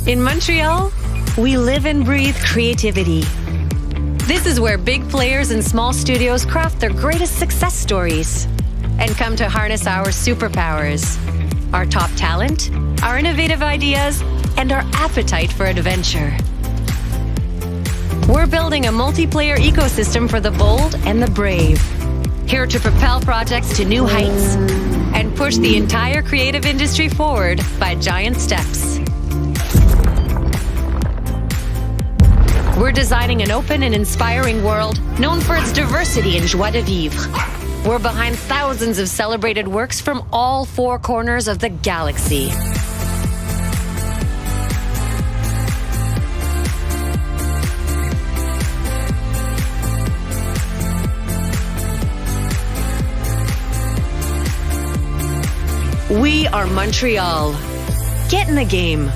In Montreal, we live and breathe creativity. This is where big players and small studios craft their greatest success stories and come to harness our superpowers, our top talent, our innovative ideas, and our appetite for adventure. We're building a multiplayer ecosystem for the bold and the brave, here to propel projects to new heights and push the entire creative industry forward by giant steps. We're designing an open and inspiring world known for its diversity and joie de vivre. We're behind thousands of celebrated works from all four corners of the galaxy. We are Montreal. Get in the game.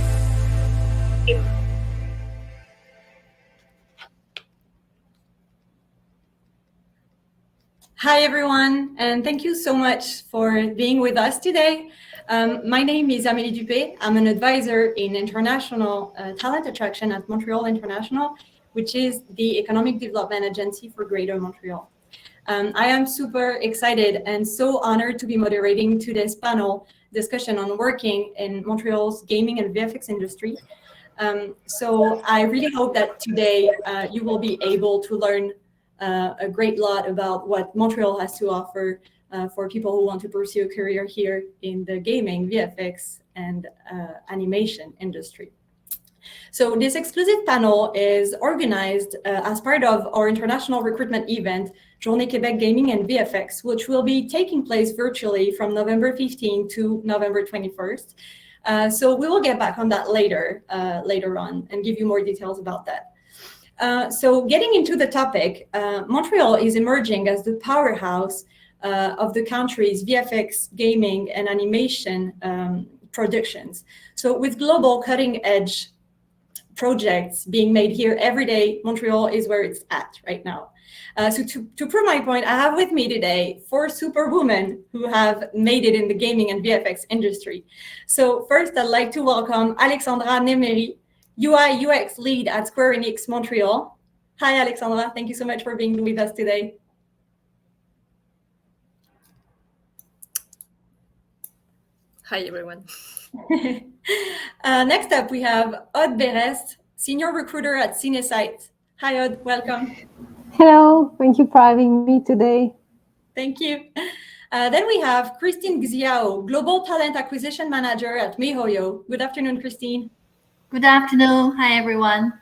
Hi, everyone, and thank you so much for being with us today. My name is Amélie Dupé. I'm an advisor in international talent attraction at Montreal International, which is the economic development agency for Greater Montreal. I am super excited and so honored to be moderating today's panel discussion on working in Montreal's gaming and VFX industry. So I really hope that today you will be able to learn a great lot about what Montreal has to offer for people who want to pursue a career here in the gaming, VFX, and animation industry. So this exclusive panel is organized as part of our international recruitment event, Journées Québec Gaming VFX, which will be taking place virtually from November 15 to November 21st. So we will get back on that later on and give you more details about that. So getting into the topic, Montreal is emerging as the powerhouse of the country's VFX, gaming, and animation productions. So with global cutting-edge projects being made here every day, Montreal is where it's at right now. So to prove my point, I have with me today 4 superwomen who have made it in the gaming and VFX industry. So first, I'd like to welcome Alexandra Nemery, UI UX lead at Square Enix Montreal. Hi, Alexandra. Thank you so much for being with us today. Hi, everyone. Next up, we have Aude Berest, senior recruiter at Cinesight. Hi, Aude. Welcome. Hello. Thank you for having me today. Thank you. Then we have Christine Xiao, global talent acquisition manager at MiHoYo. Good afternoon, Christine. Good afternoon. Hi, everyone.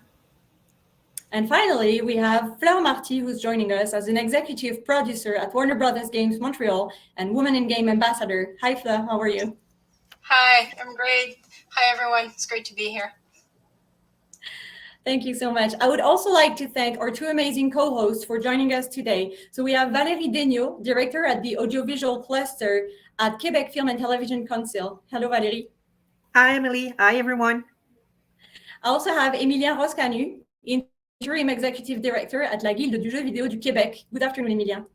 And finally, we have Fleur Marty, who's joining us as an executive producer at Warner Brothers Games Montreal and Women in Game ambassador. Hi, Fleur. How are you? Hi, I'm great. Hi, everyone. It's great to be here. Thank you so much. I would also like to thank our 2 amazing co-hosts for joining us today. So we have Valérie Degnaud, director at the audiovisual cluster at Quebec Film and Television Council. Hello, Valérie. Hi, Emily. Hi, everyone. I also have Emilien Roscanu, interim executive director at la Guilde du jeu vidéo du Québec. Good afternoon, Emilien.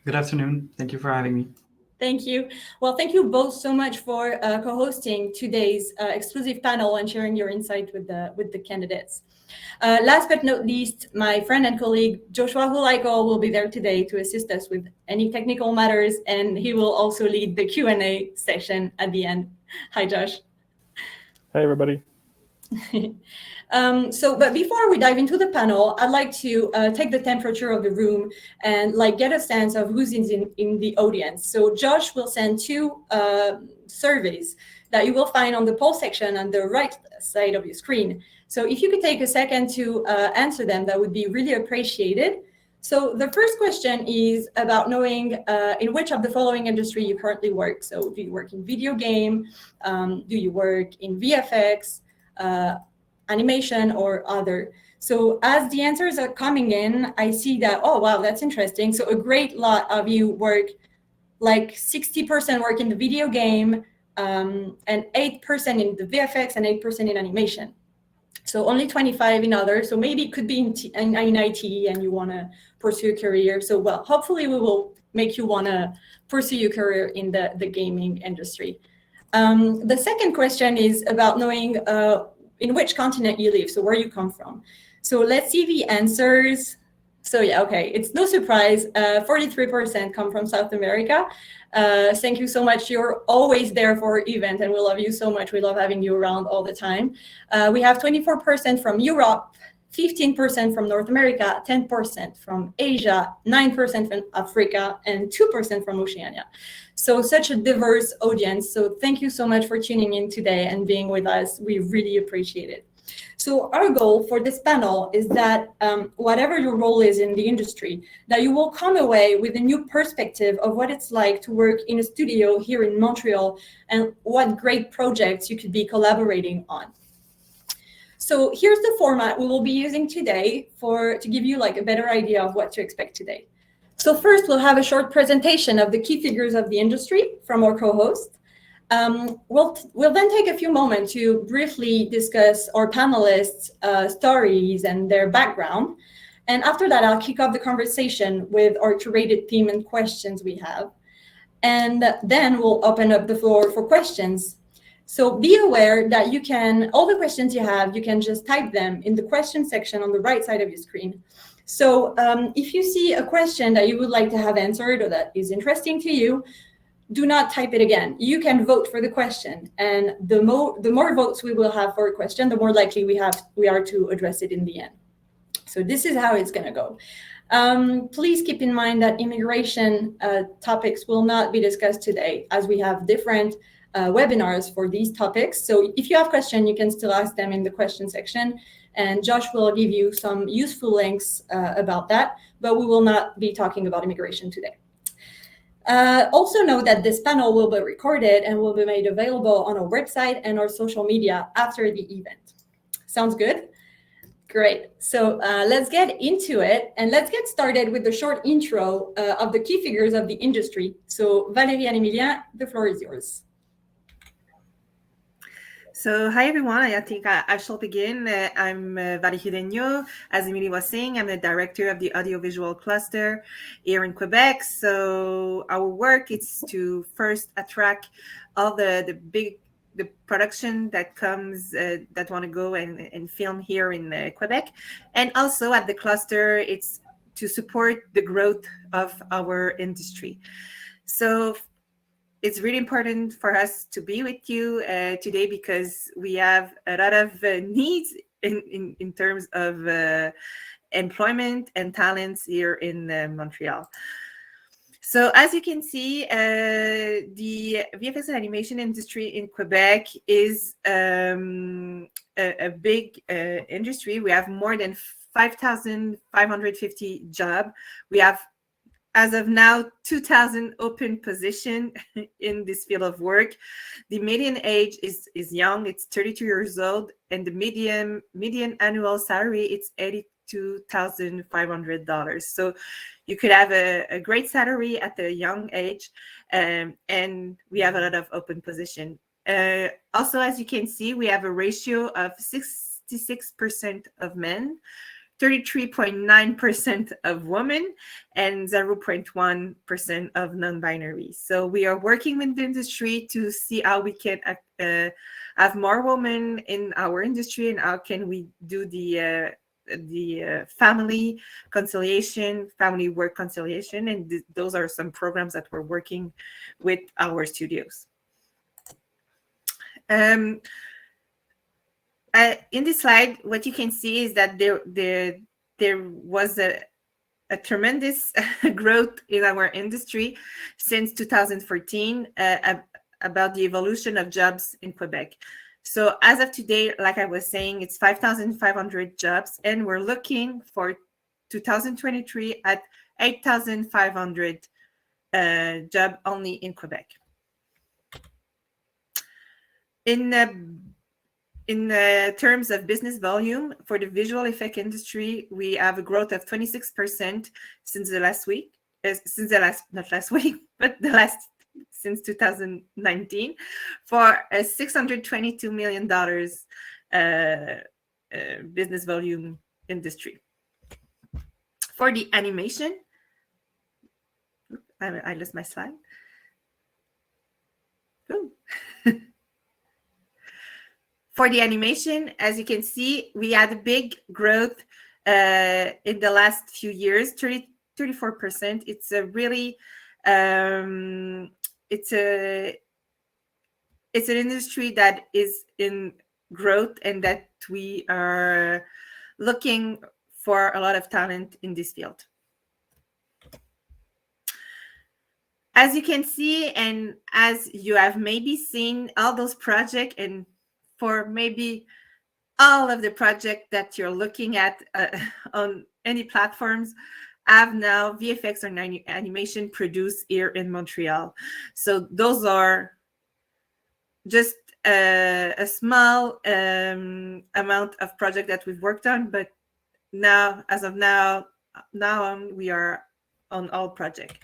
Good afternoon. Thank you for having me. Thank you. Well, thank you both so much for co-hosting today's exclusive panel and sharing your insight with the candidates. Last but not least, my friend and colleague Joshua Hulaiko will be there today to assist us with any technical matters, and he will also lead the Q&A session at the end. Hi, Josh. Hey, everybody. But before we dive into the panel, I'd like to take the temperature of the room and get a sense of who's in the audience. So Josh will send 2 surveys that you will find on the poll section on the right side of your screen. So if you could take a second to answer them, that would be really appreciated. So the first question is about knowing in which of the following industry you currently work. So do you work in video game? Do you work in VFX? Animation or other. So as the answers are coming in, I see that, oh, wow, that's interesting. So a great lot of you work, 60% work in the video game, and 8% in the VFX and 8% in animation. So only 25 in others. So maybe it could be in IT and you want to pursue a career. So, well, hopefully we will make you want to pursue your career in the gaming industry. The second question is about knowing in which continent you live, so where you come from. So let's see the answers. So yeah, okay, it's no surprise, 43% come from South America. Thank you so much. You're always there for our event, and we love you so much. We love having you around all the time. We have 24% from Europe, 15% from North America, 10% from Asia, 9% from Africa, and 2% from Oceania. So such a diverse audience. So thank you so much for tuning in today and being with us. We really appreciate it. So our goal for this panel is that whatever your role is in the industry, that you will come away with a new perspective of what it's like to work in a studio here in Montreal and what great projects you could be collaborating on. So here's the format we will be using today to give you like a better idea of what to expect today. So first, we'll have a short presentation of the key figures of the industry from our co-host. We'll then take a few moments to briefly discuss our panelists' stories and their background. And after that, I'll kick off the conversation with our curated theme and questions we have. And then we'll open up the floor for questions. So be aware that all the questions you have, you can just type them in the question section on the right side of your screen. So if you see a question that you would like to have answered or that is interesting to you, do not type it again. You can vote for the question, and the more votes we will have for a question, the more likely we are to address it in the end. So this is how it's going to go. Please keep in mind that immigration topics will not be discussed today, as we have different webinars for these topics. So if you have questions, you can still ask them in the question section, and Josh will give you some useful links about that, but we will not be talking about immigration today. Also know that this panel will be recorded and will be made available on our website and our social media after the event. Sounds good? Great. So let's get into it, and let's get started with the short intro of the key figures of the industry. So Valérie and Emilien, the floor is yours. So hi everyone, I think I shall begin. I'm Valérie Degnaud. As Emily was saying, I'm the director of the audiovisual cluster here in Quebec. So our work is to first attract all the production that comes that want to go and film here in Quebec. And also at the cluster, it's to support the growth of our industry. So it's really important for us to be with you today because we have a lot of needs in terms of employment and talents here in Montreal. So as you can see, the VFX and animation industry in Quebec is a big industry. We have more than 5,550 jobs. We have, as of now, 2,000 open positions in this field of work. The median age is young, it's 32 years old, and the median annual salary is $82,500. So you could have a great salary at a young age, and we have a lot of open position. Also, as you can see, we have a ratio of 66% of men, 33.9% of women, and 0.1% of non-binary. So we are working with the industry to see how we can have more women in our industry, and how can we do the family conciliation, family work conciliation, and those are some programs that we're working with our studios. In this slide, what you can see is that there was a tremendous growth in our industry since 2014 about the evolution of jobs in Quebec. So as of today, like I was saying, it's 5,500 jobs, and we're looking for 2023 at 8,500 jobs only in Quebec. In terms of business volume, for the visual effect industry, we have a growth of 26% since since 2019, for a $622 million business volume industry. For the animation, I lost my slide. For the animation, as you can see, we had a big growth in the last few years, 34%. It's a really, it's an industry that is in growth and that we are looking for a lot of talent in this field. As you can see, and as you have maybe seen all those projects, and for maybe all of the projects that you're looking at on any platforms, have now VFX or animation produced here in Montreal. So those are just a small amount of project that we've worked on, but now, as of now on, we are on all projects.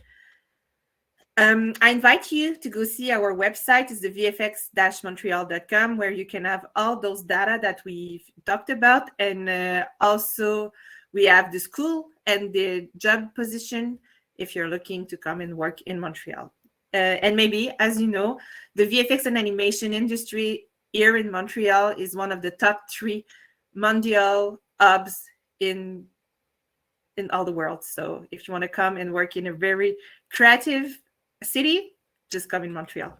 I invite you to go see our website. It's the vfx-montreal.com, where you can have all those data that we've talked about. And also, we have the school and the job position if you're looking to come and work in Montreal. And maybe, as you know, the VFX and animation industry here in Montreal is one of the top 3 mondial hubs in all the world. So if you want to come and work in a very creative city, just come in Montreal.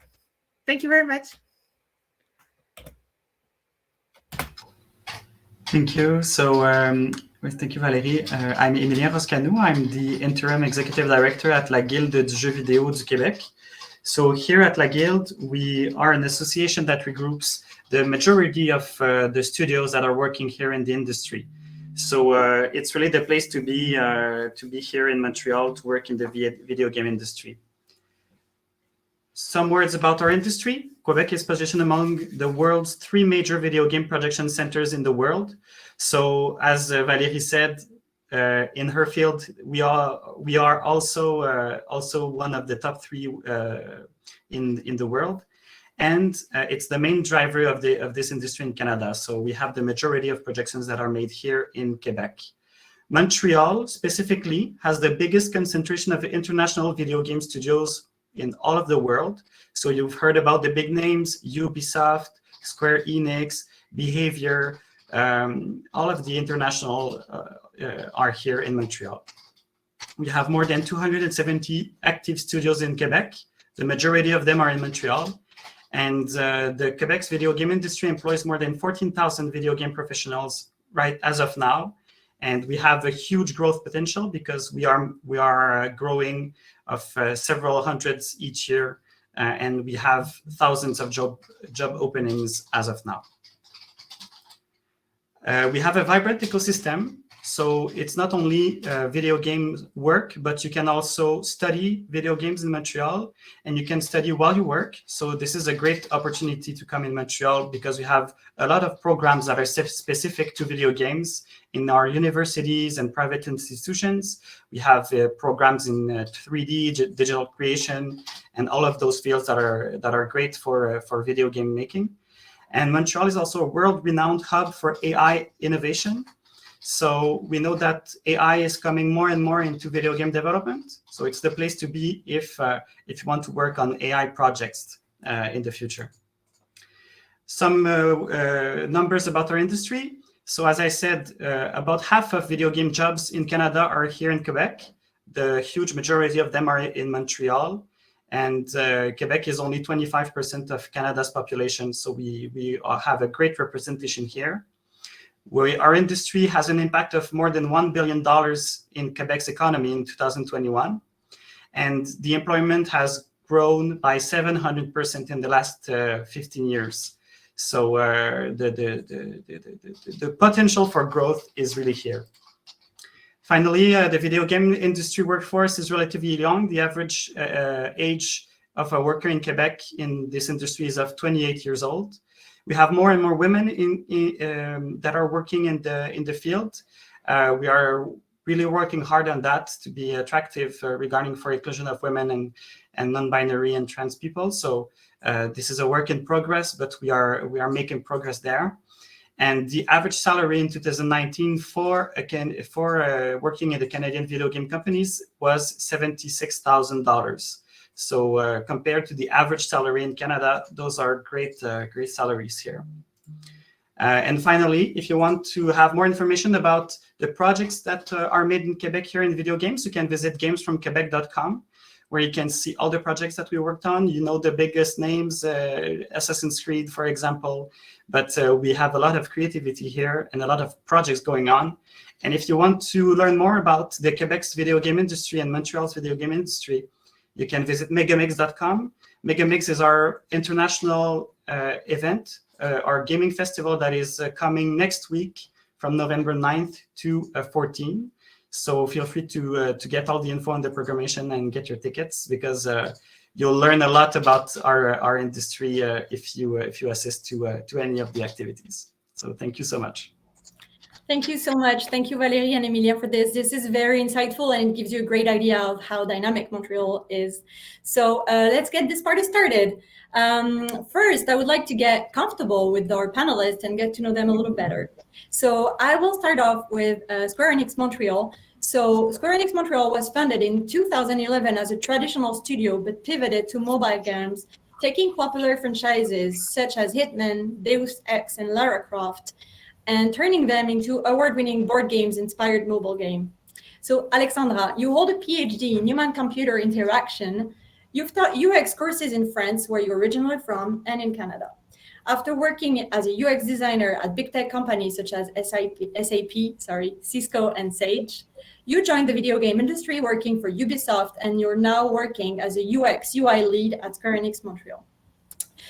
Thank you very much. Thank you. So thank you, Valérie. I'm Emilien Roscanou. I'm the interim executive director at la Guilde du jeu vidéo du Québec. So here at La Guilde, we are an association that regroups the majority of the studios that are working here in the industry. So it's really the place to be here in Montreal to work in the video game industry. Some words about our industry. Quebec is positioned among the world's 3 major video game production centers in the world. So as Valérie said, in her field, we are also one of the top 3 in the world, and it's the main driver of this industry in Canada. So we have the majority of projections that are made here in Quebec. Montreal specifically has the biggest concentration of international video game studios in all of the world. So you've heard about the big names: Ubisoft, Square Enix, Behavior. All of the international are here in Montreal. We have more than 270 active studios in Quebec. The majority of them are in Montreal. And the Quebec's video game industry employs more than 14,000 video game professionals right as of now. And we have a huge growth potential because we are growing of several hundreds each year, and we have thousands of job openings as of now. We have a vibrant ecosystem. So it's not only video game work, but you can also study video games in Montreal, and you can study while you work. So this is a great opportunity to come in Montreal because we have a lot of programs that are specific to video games in our universities and private institutions. We have programs in 3D, digital creation, and all of those fields that are great for video game making. And Montreal is also a world-renowned hub for AI innovation. So we know that AI is coming more and more into video game development. So it's the place to be if you want to work on AI projects in the future. Some numbers about our industry. So as I said, about half of video game jobs in Canada are here in Quebec. The huge majority of them are in Montreal. And Quebec is only 25% of Canada's population. So we have a great representation here. Our industry has an impact of more than $1 billion in Quebec's economy in 2021. And the employment has grown by 700% in the last 15 years. So the potential for growth is really here. Finally, the video game industry workforce is relatively young. The average age of a worker in Quebec in this industry is of 28 years old. We have more and more women that are working in the field. We are really working hard on that to be attractive regarding for inclusion of women and non-binary and trans people. So this is a work in progress, but we are making progress there. And the average salary in 2019 for working in the Canadian video game companies was $76,000. So compared to the average salary in Canada, those are great salaries here. And finally, if you want to have more information about the projects that are made in Quebec here in video games, you can visit gamesfromquebec.com, where you can see all the projects that we worked on. You know the biggest names, Assassin's Creed, for example, but we have a lot of creativity here and a lot of projects going on. And if you want to learn more about the Quebec's video game industry and Montreal's video game industry, you can visit megamix.com. Megamix is our international event, our gaming festival that is coming next week from November 9th to 14th. So feel free to get all the info on the programmation and get your tickets, because you'll learn a lot about our industry if you assist to any of the activities. So thank you so much. Thank you so much. Thank you, Valerie and Emilia, for this. This is very insightful and gives you a great idea of how dynamic Montreal is. So let's get this party started. First, I would like to get comfortable with our panelists and get to know them a little better. So I will start off with Square Enix Montreal. So Square Enix Montreal was founded in 2011 as a traditional studio, but pivoted to mobile games, taking popular franchises such as Hitman, Deus Ex, and Lara Croft, and turning them into award-winning board games-inspired mobile game. So Alexandra, you hold a PhD in human-computer interaction. You've taught UX courses in France, where you're originally from, and in Canada. After working as a UX designer at big tech companies such as SAP, Cisco, and Sage, you joined the video game industry working for Ubisoft, and you're now working as a UX UI lead at Square Enix Montreal.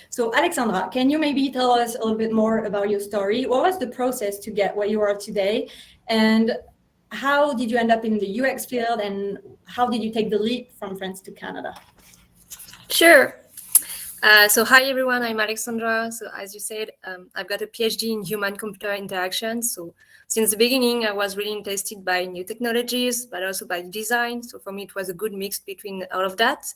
So Alexandra, can you maybe tell us a little bit more about your story? What was the process to get where you are today? And how did you end up in the UX field? And how did you take the leap from France to Canada? Sure. So hi, everyone. I'm Alexandra. So as you said, I've got a PhD in human-computer interaction. So since the beginning, I was really interested by new technologies, but also by design. So for me, it was a good mix between all of that.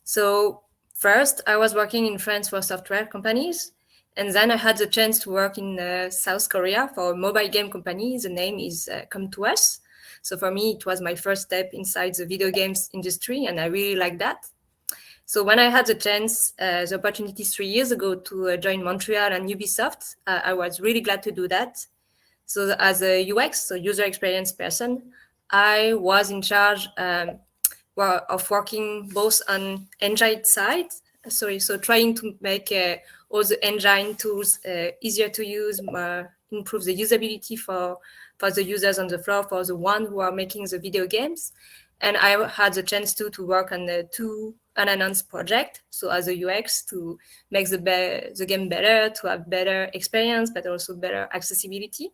So first, I was working in France for software companies, and then I had the chance to work in South Korea for a mobile game company. The name is Come to Us. So for me, it was my first step inside the video games industry, and I really liked that. So when I had the chance, the opportunity 3 years ago to join Montreal and Ubisoft, I was really glad to do that. So as a UX, so user experience person, I was in charge of working both on engine side, so trying to make all the engine tools easier to use, improve the usability for the users on the floor, for the ones who are making the video games. And I had the chance to work on the 2 unannounced projects, so as a UX, to make the game better, to have better experience, but also better accessibility.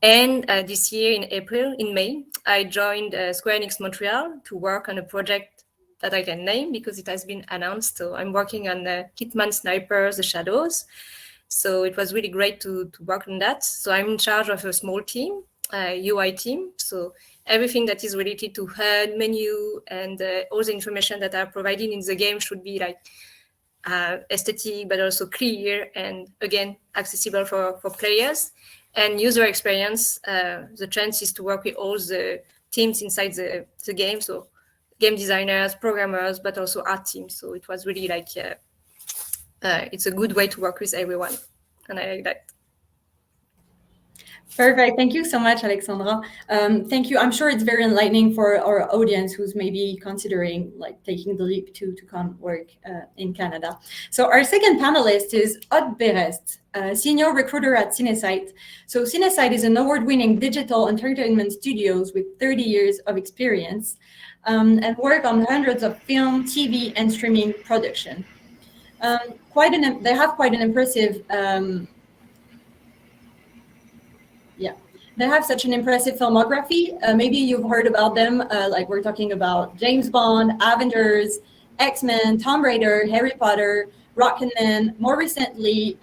And this year in May, I joined Square Enix Montreal to work on a project that I can name because it has been announced. So I'm working on Hitman Sniper: The Shadows. So it was really great to work on that. So I'm in charge of a small team, UI team. So everything that is related to HUD, menu, and all the information that are provided in the game should be like aesthetic, but also clear and, again, accessible for players. And user experience, the chance is to work with all the teams inside the game, so game designers, programmers, but also art teams. So it was really like, it's a good way to work with everyone, and I like that. Perfect. Thank you so much, Alexandra. Thank you. I'm sure it's very enlightening for our audience who's maybe considering like taking the leap to come work in Canada. So our second panelist is Aude Berest, senior recruiter at Cinesight. So Cinesight is an award-winning digital entertainment studios with 30 years of experience and work on hundreds of film, TV, and streaming production. They have quite an impressive They have such an impressive filmography. Maybe you've heard about them, like we're talking about James Bond, Avengers, X-Men, Tomb Raider, Harry Potter, Rocketman. More recently,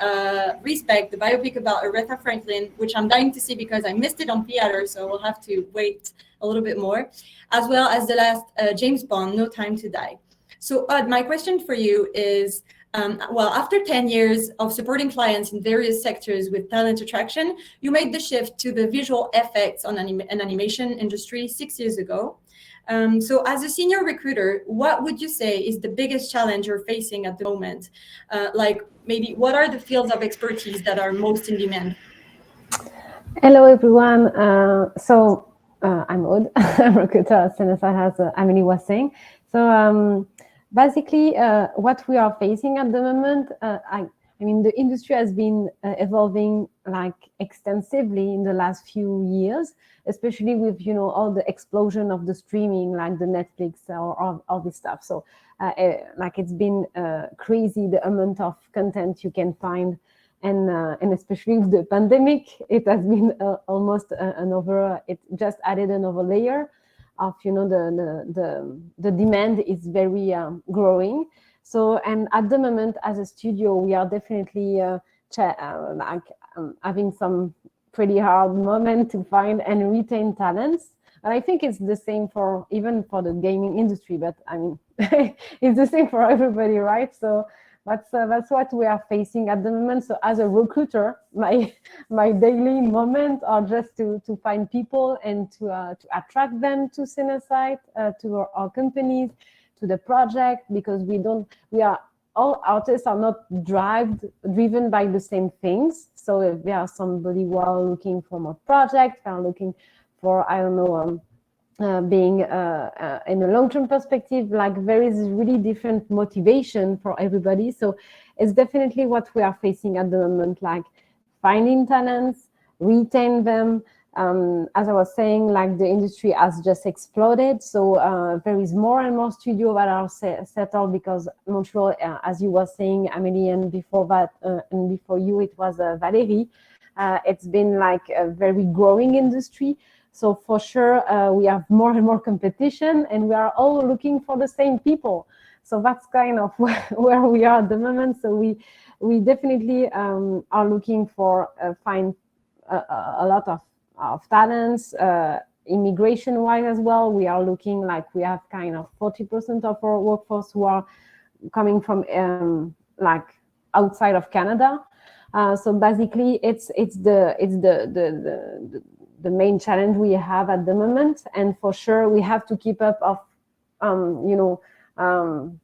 Respect, the biopic about Aretha Franklin, which I'm dying to see because I missed it on theater, so we'll have to wait a little bit more, as well as the last James Bond, No Time to Die. So Aude, my question for you is, after 10 years of supporting clients in various sectors with talent attraction, you made the shift to the visual effects and animation industry 6 years ago. So as a senior recruiter, what would you say is the biggest challenge you're facing at the moment? Like maybe what are the fields of expertise that are most in demand? Hello, everyone. I'm Aude, I'm a recruiter at CNSI, as Amélie was saying. So basically, what we are facing at the moment, I mean, the industry has been evolving like extensively in the last few years, especially with, all the explosion of the streaming, like the Netflix or all this stuff. So like it's been crazy, the amount of content you can find. And especially with the pandemic, it has been almost it just added another layer of, the demand is very growing. So, and at the moment, as a studio, we are definitely having some pretty hard moment to find and retain talents. And I think it's the same even for the gaming industry, but I mean, it's the same for everybody, right? So that's what we are facing at the moment. So as a recruiter, my daily moment are just to find people and to attract them to CineSite, to our companies, to the project, because all artists are not driven by the same things. So if there are somebody who are looking for more projects, are looking for, I don't know, being in a long-term perspective, like there is really different motivation for everybody. So it's definitely what we are facing at the moment, like finding talents, retain them. As I was saying, like the industry has just exploded. So there is more and more studios that are settled, because Montreal, as you were saying, Amélie, and before that, and before you, it was Valérie. It's been like a very growing industry. So for sure, we have more and more competition, and we are all looking for the same people. So that's kind of where we are at the moment. So we definitely are looking for find a lot of talents, immigration-wise as well. We are looking like we have kind of 40% of our workforce who are coming from like outside of Canada. So basically, it's the main challenge we have at the moment, and for sure we have to keep up of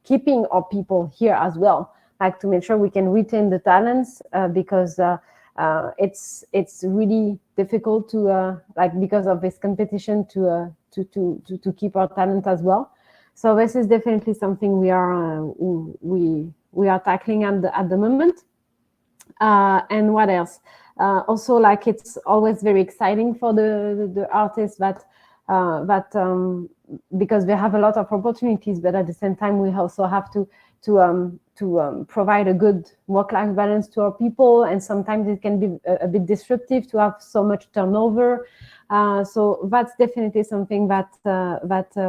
keeping our people here as well, like to make sure we can retain the talents, because it's really difficult to like, because of this competition, to keep our talent as well. So this is definitely something we are tackling at the moment. And what else? Also, like, it's always very exciting for the artists that because they have a lot of opportunities, but at the same time we also have to provide a good work-life balance to our people, and sometimes it can be a bit disruptive to have so much turnover. So that's definitely something that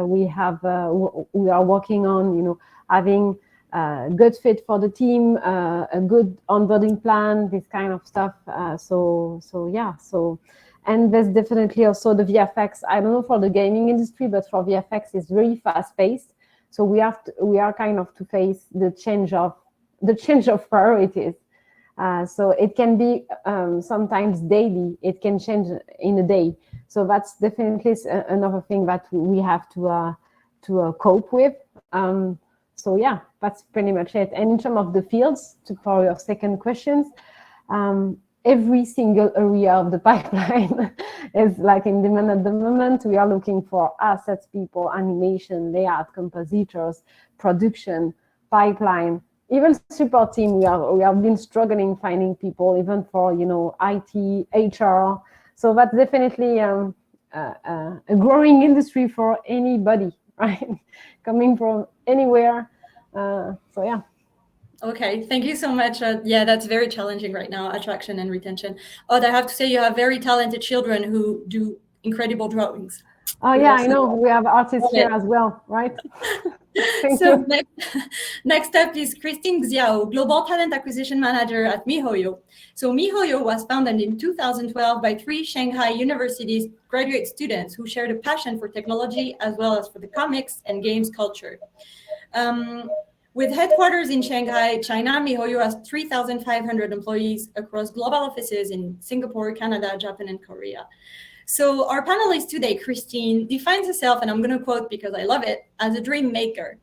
we are working on. Having good fit for the team, a good onboarding plan, this kind of stuff. And there's definitely also the VFX. I don't know for the gaming industry, but for VFX, it's very fast paced. So we are kind of to face the change of priorities. So it can be sometimes daily. It can change in a day. So that's definitely another thing that we have to cope with. So yeah, that's pretty much it. And in terms of the fields, for your second questions, every single area of the pipeline is like in demand at the moment. We are looking for assets people, animation, layout, compositors, production, pipeline, even support team. We have been struggling finding people, even for IT, HR. So that's definitely a growing industry for anybody, right? Coming from anywhere. So yeah. Okay, thank you so much. Yeah, that's very challenging right now, attraction and retention. I have to say you have very talented children who do incredible drawings. Oh yeah, I know. We have artists here as well, right? Thank you. Next up is Christine Xiao, Global Talent Acquisition Manager at MiHoYo. So MiHoYo was founded in 2012 by 3 Shanghai University's graduate students who shared a passion for technology as well as for the comics and games culture. With headquarters in Shanghai, China, MiHoYo has 3,500 employees across global offices in Singapore, Canada, Japan, and Korea. So our panelist today, Christine, defines herself, and I'm going to quote because I love it, as a dream maker,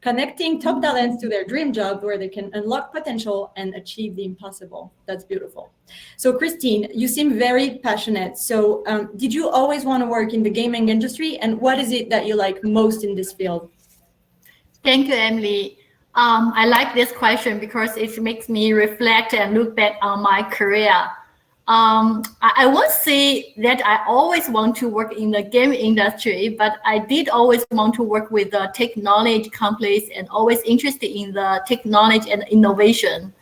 connecting top talents to their dream job where they can unlock potential and achieve the impossible. That's beautiful. So Christine, you seem very passionate. So did you always want to work in the gaming industry? And what is it that you like most in this field? Thank you, Emily. I like this question because it makes me reflect and look back on my career. I won't say that I always want to work in the game industry, but I did always want to work with the technology companies and always interested in the technology and innovation.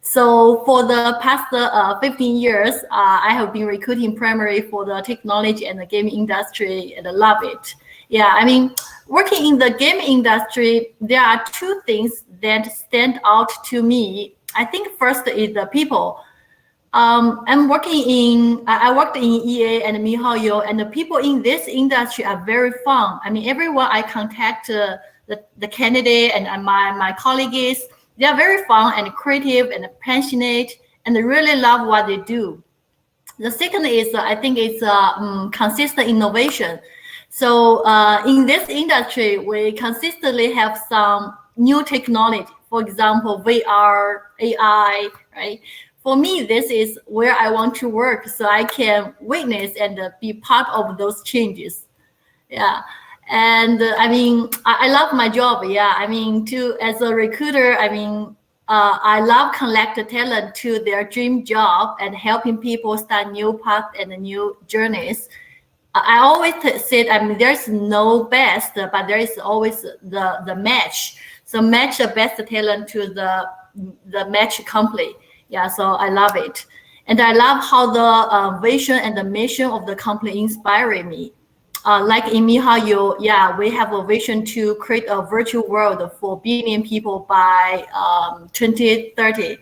So for the past 15 years, I have been recruiting primarily for the technology and the gaming industry, and I love it. Yeah, I mean, working in the game industry, there are two things that stand out to me. I think first is the people. I worked in EA and MiHoYo, and the people in this industry are very fun. I mean, everyone I contact, the candidate and my colleagues, they are very fun and creative and passionate, and they really love what they do. The second is, I think it's consistent innovation. So in this industry, we consistently have some new technology. For example, VR, AI, right? For me, this is where I want to work, so I can witness and be part of those changes. Yeah, and I mean, I love my job. Yeah, I mean, as a recruiter, I mean, I love connecting talent to their dream job and helping people start new paths and new journeys. I always said, I mean, there's no best, but there is always the match. So match the best talent to the match company. Yeah, so I love it. And I love how the vision and the mission of the company inspire me. Like in MiHoYo, yeah, we have a vision to create a virtual world for billion people by 2030.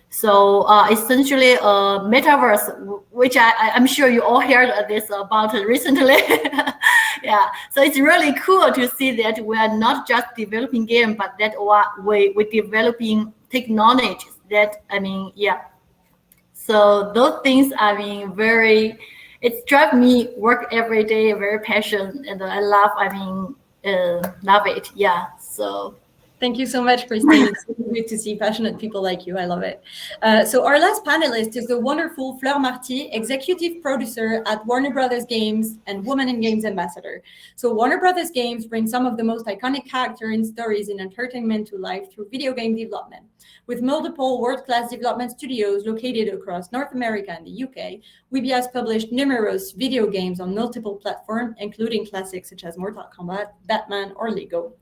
So essentially a metaverse, which I'm sure you all heard this about recently. Yeah, so it's really cool to see that we are not just developing game, but that we're developing technologies that, I mean, yeah. So those things, I mean, it drives me work every day, very passionate, and I love, love it. Yeah, so. Thank you so much, Christine. It's so good to see passionate people like you. I love it. So our last panelist is the wonderful Fleur Marty, executive producer at Warner Brothers Games and Women in Games ambassador. So Warner Brothers Games brings some of the most iconic characters and stories in entertainment to life through video game development. With multiple world-class development studios located across North America and the UK, WB has published numerous video games on multiple platforms, including classics such as Mortal Kombat, Batman, or Lego.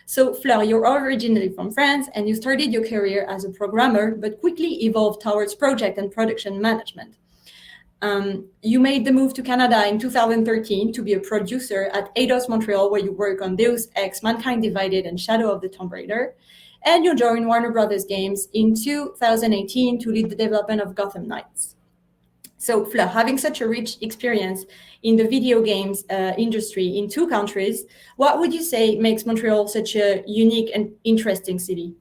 So Fleur, you're originally from France and you started your career as a programmer, but quickly evolved towards project and production management. You made the move to Canada in 2013 to be a producer at Eidos Montreal, where you work on Deus Ex, Mankind Divided, and Shadow of the Tomb Raider. And you joined Warner Brothers Games in 2018 to lead the development of Gotham Knights. So Fleur, having such a rich experience in the video games industry in two countries, what would you say makes Montreal such a unique and interesting city?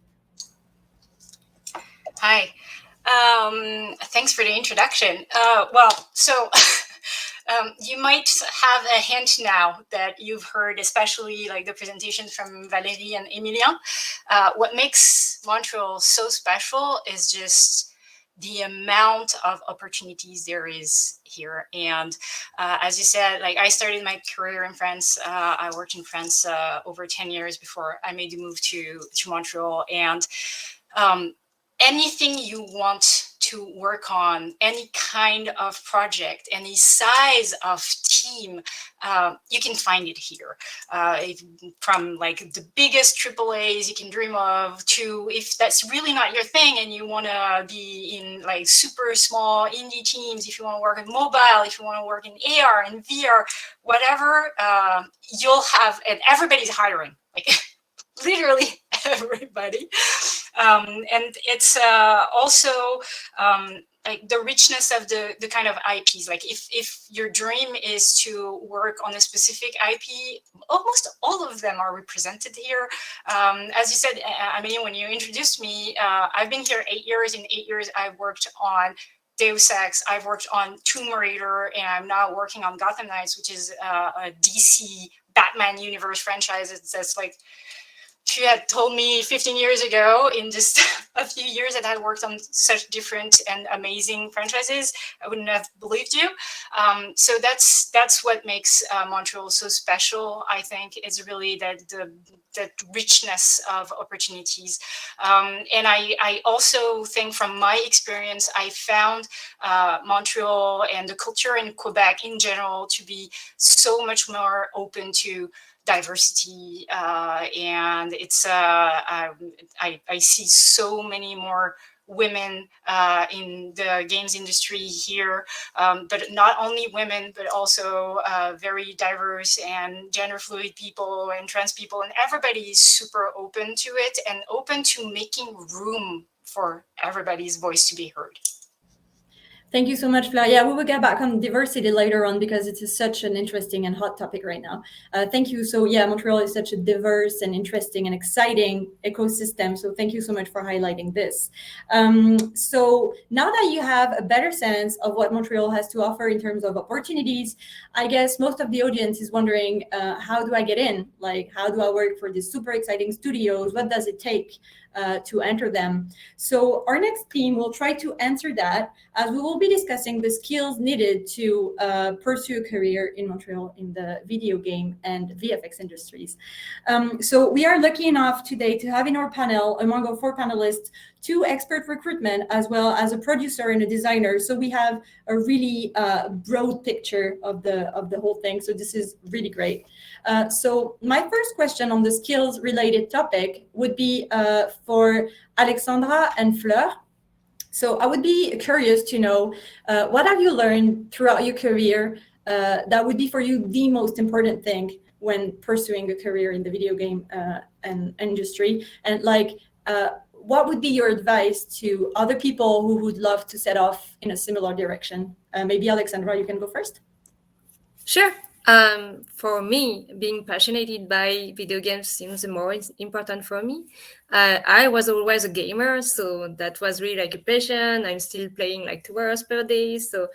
Hi. Thanks for the introduction. You might have a hint now that you've heard, especially like the presentations from Valérie and Emilien. What makes Montreal so special is just the amount of opportunities there is here. And as you said, like I started my career in France. I worked in France over 10 years before I made the move to Montreal. And anything you want to work on, any kind of project, any size of team, you can find it here. From like the biggest AAAs you can dream of to, if that's really not your thing and you want to be in like super small indie teams, if you want to work in mobile, if you want to work in AR and VR, whatever, you'll have, and everybody's hiring, like literally everybody. And it's also like the richness of the kind of IPs. Like if your dream is to work on a specific IP, almost all of them are represented here. As you said, I mean, when you introduced me, I've been here 8 years. In 8 years, I've worked on Deus Ex. I've worked on Tomb Raider, and I'm now working on Gotham Knights, which is a DC Batman universe franchise. It's like, if you had told me 15 years ago, in just a few years, that I had worked on such different and amazing franchises, I wouldn't have believed you. So that's what makes Montreal so special. I think is really that richness of opportunities. And I also think, from my experience, I found Montreal and the culture in Quebec in general to be so much more open to diversity, and it's I see so many more women in the games industry here, but not only women, but also very diverse and gender fluid people and trans people, and everybody is super open to it and open to making room for everybody's voice to be heard. Thank you so much, Fleur. Yeah, we will get back on diversity later on because it is such an interesting and hot topic right now. Thank you. So yeah, Montreal is such a diverse and interesting and exciting ecosystem. So thank you so much for highlighting this. So now that you have a better sense of what Montreal has to offer in terms of opportunities, I guess most of the audience is wondering, how do I get in? Like, how do I work for these super exciting studios? What does it take to enter them? So our next team will try to answer that, as we will be discussing the skills needed to pursue a career in Montreal in the video game and VFX industries. So we are lucky enough today to have in our panel, among our 4 panelists, 2 expert recruitment, as well as a producer and a designer. So we have a really broad picture of the whole thing. So this is really great. So my first question on the skills related topic would be for Alexandra and Fleur. So I would be curious to know, what have you learned throughout your career that would be for you the most important thing when pursuing a career in the video game and industry? And like, what would be your advice to other people who would love to set off in a similar direction? Maybe Alexandra, you can go first. Sure. For me, being passionate by video games seems more important for me. I was always a gamer, so that was really like a passion. I'm still playing like 2 hours per day. So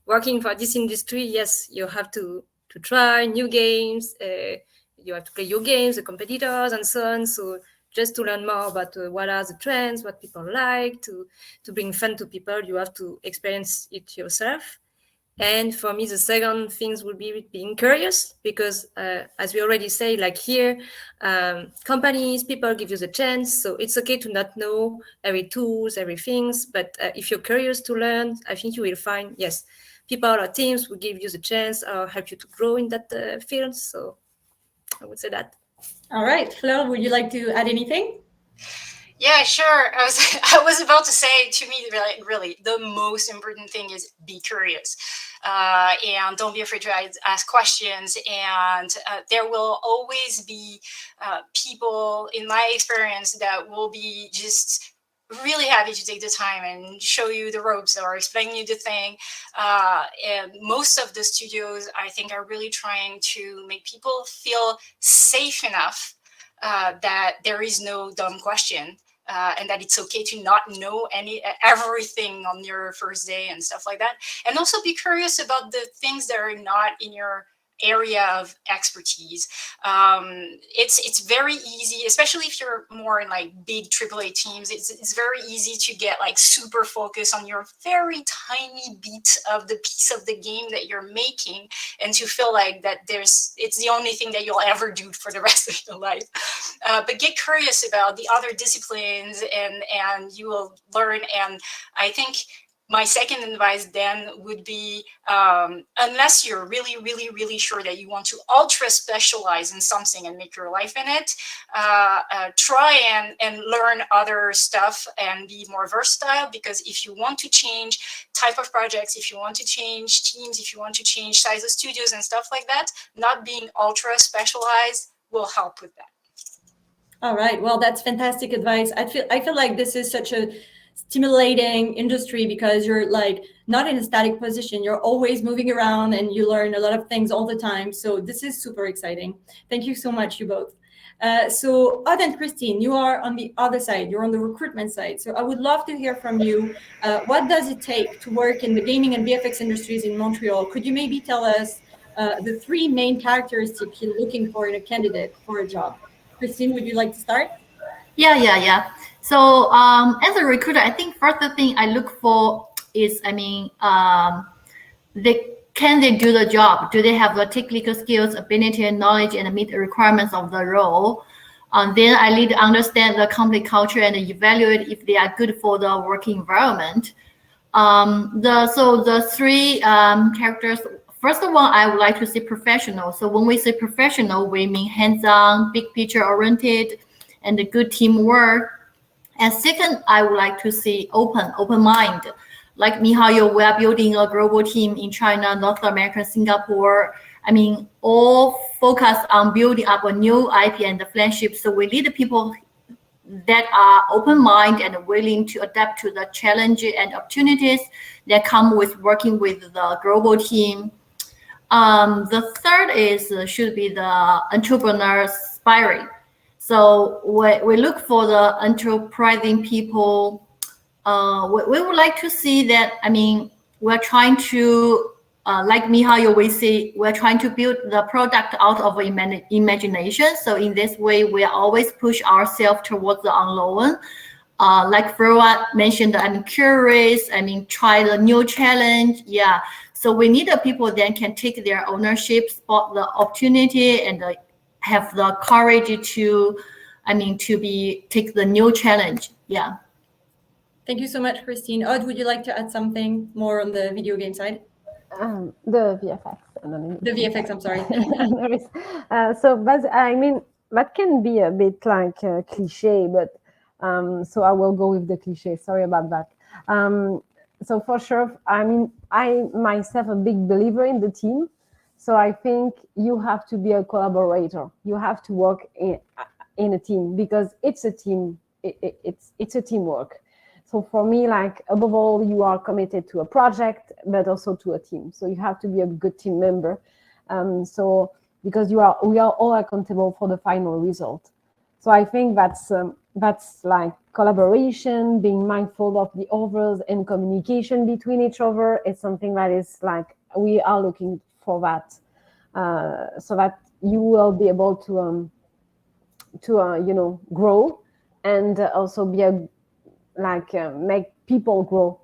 working for this industry, yes, you have to try new games. You have to play your games, the competitors, and so on. So just to learn more about what are the trends, what people like, to bring fun to people, you have to experience it yourself. And for me, the second things would be being curious, because as we already say, like here, companies, people give you the chance. So it's okay to not know every tools, everything. But if you're curious to learn, I think you will find, yes, people or teams will give you the chance or help you to grow in that field. So I would say that. All right, Fleur, would you like to add anything? Yeah, sure. I was about to say, to me, really, the most important thing is be curious, and don't be afraid to ask questions. And there will always be people, in my experience, that will be just really happy to take the time and show you the ropes or explain you the thing. And most of the studios, I think, are really trying to make people feel safe enough that there is no dumb question. And that it's okay to not know everything on your first day and stuff like that. And also be curious about the things that are not in your area of expertise. It's very easy, especially if you're more in like big AAA teams. It's very easy to get like super focused on your very tiny bit of the piece of the game that you're making, and to feel like that it's the only thing that you'll ever do for the rest of your life. But get curious about the other disciplines, and you will learn. And I think my second advice then would be, unless you're really, really, really sure that you want to ultra specialize in something and make your life in it, try and learn other stuff and be more versatile. Because if you want to change type of projects, if you want to change teams, if you want to change size of studios and stuff like that, not being ultra specialized will help with that. All right. Well, that's fantastic advice. I feel like this is such a stimulating industry, because you're like not in a static position. You're always moving around and you learn a lot of things all the time. So this is super exciting. Thank you so much, you both. So Odd and Christine, you are on the other side. You're on the recruitment side. So I would love to hear from you. What does it take to work in the gaming and VFX industries in Montreal? Could you maybe tell us the 3 main characteristics you're looking for in a candidate for a job? Christine, would you like to start? Yeah. So as a recruiter, I think first the thing I look for is, can they do the job? Do they have the technical skills, ability, and knowledge, and meet the requirements of the role? Then I need to understand the company culture and evaluate if they are good for the working environment. The 3 characters. First of all, I would like to say professional. So when we say professional, we mean hands-on, big picture oriented, and a good teamwork. And second, I would like to see open mind. Like Mihail, we are building a global team in China, North America, Singapore. All focus on building up a new IP and the flagship. So we need people that are open mind and willing to adapt to the challenges and opportunities that come with working with the global team. The third should be the entrepreneur spirit. So we look for the enterprising people. We would like to see that, we're trying to, like Mihail, we're trying to build the product out of imagination. So in this way, we always push ourselves towards the unknown. Like Flora mentioned, I'm curious, try the new challenge. Yeah. So we need the people that can take their ownership, spot the opportunity, and have the courage to take the new challenge. Yeah. Thank you so much, Christine. Odd, would you like to add something more on the video game side? The VFX. The VFX, I'm sorry. That can be a bit like cliche, but so I will go with the cliche. Sorry about that. So for sure, I myself a big believer in the team. So I think you have to be a collaborator. You have to work in a team because it's a team. It's a teamwork. So for me, like above all, you are committed to a project, but also to a team. So you have to be a good team member. So because we are all accountable for the final result. So I think that's like collaboration, being mindful of the others, and communication between each other. It's something that is like we are looking for that, so that you will be able to grow, and also be make people grow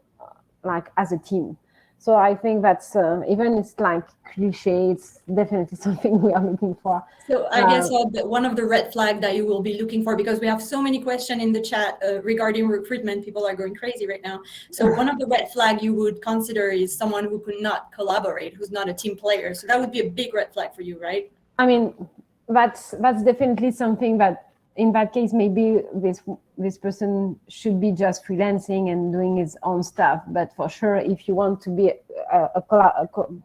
like as a team. So I think that's even it's like cliche, it's definitely something we are looking for. So I guess one of the red flags that you will be looking for, because we have so many questions in the chat regarding recruitment, people are going crazy right now. So one of the red flags you would consider is someone who could not collaborate, who's not a team player. So that would be a big red flag for you, right? That's definitely something that in that case, maybe this person should be just freelancing and doing his own stuff. But for sure, if you want to be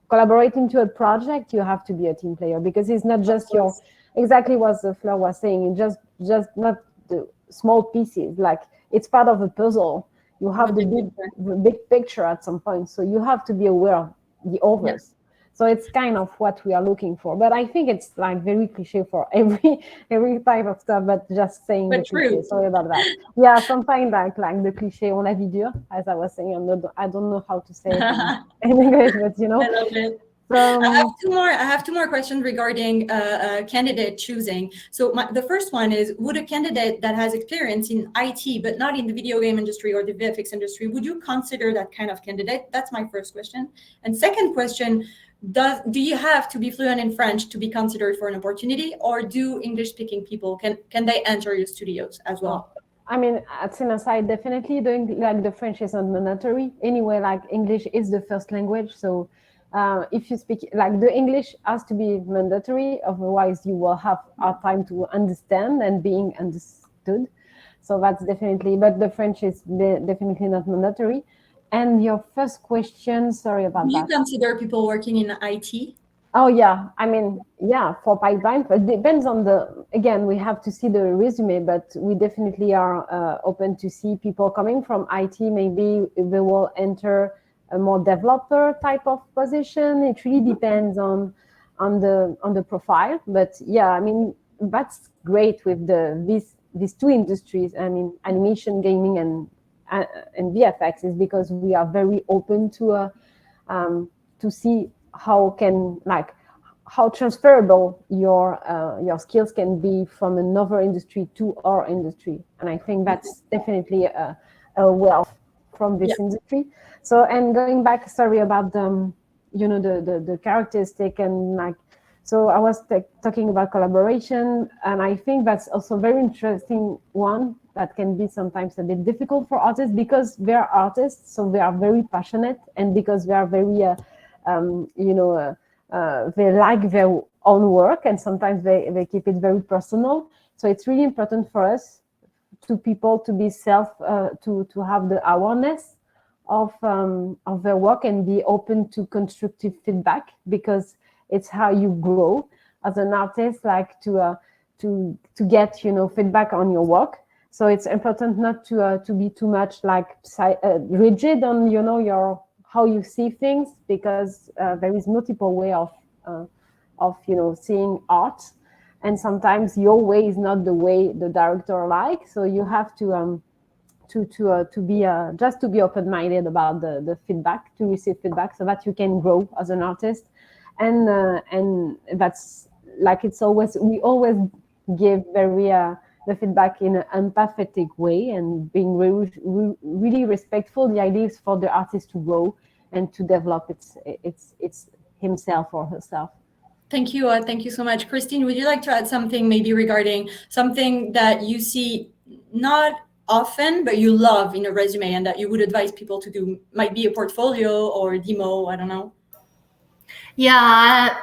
collaborating to a project, you have to be a team player, because it's not just exactly what the Fleur was saying. It's just not the small pieces. Like it's part of a puzzle. You have the big picture at some point. So you have to be aware of the others. Yeah. So it's kind of what we are looking for, but I think it's like very cliche for every type of stuff. But just saying the cliche. Sorry about that. Yeah, sometimes like the cliche on la vie dure, as I was saying. I don't know how to say it in English, but you know. I love it. I have two more questions regarding candidate choosing. So the first one is: would a candidate that has experience in IT but not in the video game industry or the VFX industry, would you consider that kind of candidate? That's my first question. And second question: do you have to be fluent in French to be considered for an opportunity, or do English-speaking people can they enter your studios as well? I mean, at an aside, definitely doing the French is not mandatory anyway. Like English is the first language, so if you speak the English has to be mandatory, otherwise you will have a time to understand and being understood. So that's definitely, but the French is definitely not mandatory. And your first question, sorry about that. Do you consider people working in IT? Oh yeah, I mean, yeah, for pipeline, but it depends on again, we have to see the resume, but we definitely are open to see people coming from IT. Maybe they will enter a more developer type of position. It really depends on the profile, but yeah, I mean, that's great with these two industries. I mean, animation, gaming, and VFX is because we are very open to see how transferable your skills can be from another industry to our industry. And I think that's definitely a wealth from this industry. So, and going back, sorry about the characteristic and like, so I was talking about collaboration, and I think that's also a very interesting one that can be sometimes a bit difficult for artists because they are artists, so they are very passionate, and because they are very, they like their own work, and sometimes they keep it very personal. So it's really important for us to people to be to have the awareness of their work and be open to constructive feedback, because it's how you grow as an artist, like to get feedback on your work. So it's important not to be too much like rigid on your how you see things, because there is multiple way of seeing art, and sometimes your way is not the way the director likes. So you have to be open-minded about the feedback, to receive feedback, so that you can grow as an artist. And that's like, we always give very the feedback in an empathetic way, and being really respectful. The idea is for the artist to grow and to develop its himself or herself. Thank you. Thank you so much. Christine, would you like to add something maybe regarding something that you see not often, but you love in a resume and that you would advise people to do? Might be a portfolio or a demo, I don't know. Yeah,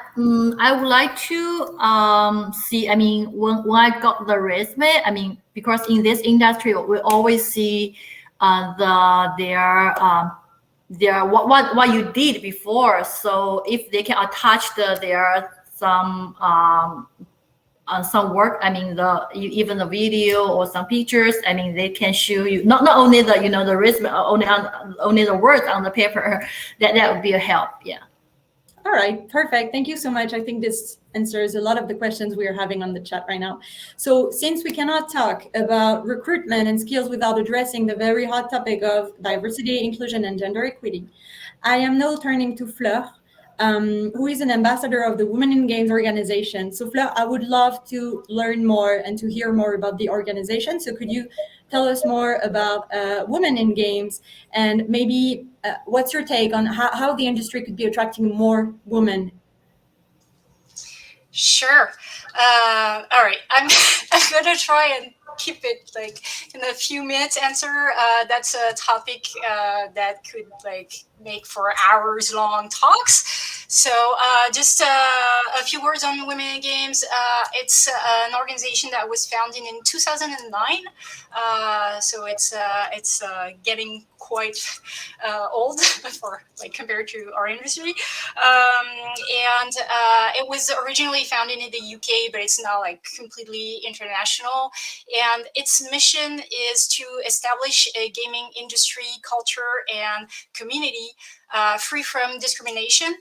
I would like to see, I mean, when I got the resume, I mean, because in this industry, we always see their what you did before. So if they can attach their some work, I mean, even the video or some pictures, I mean, they can show you not only the the resume, only the words on the paper. That would be a help. Yeah. All right, perfect. Thank you so much. I think this answers a lot of the questions we are having on the chat right now. So since we cannot talk about recruitment and skills without addressing the very hot topic of diversity, inclusion, and gender equity, I am now turning to Fleur, who is an ambassador of the Women in Games organization. So Fleur, I would love to learn more and to hear more about the organization. So could you tell us more about Women in Games, and maybe what's your take on how the industry could be attracting more women? Sure. All right. I'm going to try and keep it like in a few minutes answer. That's a topic that could like make for hours long talks. So just a few words on Women in Games. It's an organization that was founded in 2009. So it's getting quite old for like compared to our industry. And it was originally founded in the UK, but it's now like completely international. And its mission is to establish a gaming industry culture and community free from discrimination,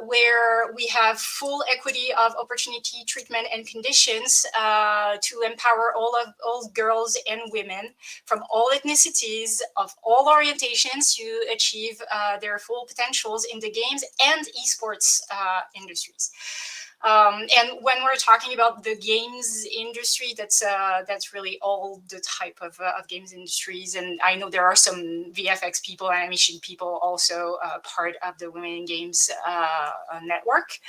where we have full equity of opportunity, treatment, and conditions to empower all girls and women from all ethnicities of all orientations to achieve their full potentials in the games and esports industries. And when we're talking about the games industry, that's really all the type of games industries. And I know there are some VFX people, animation people also part of the Women in Games network.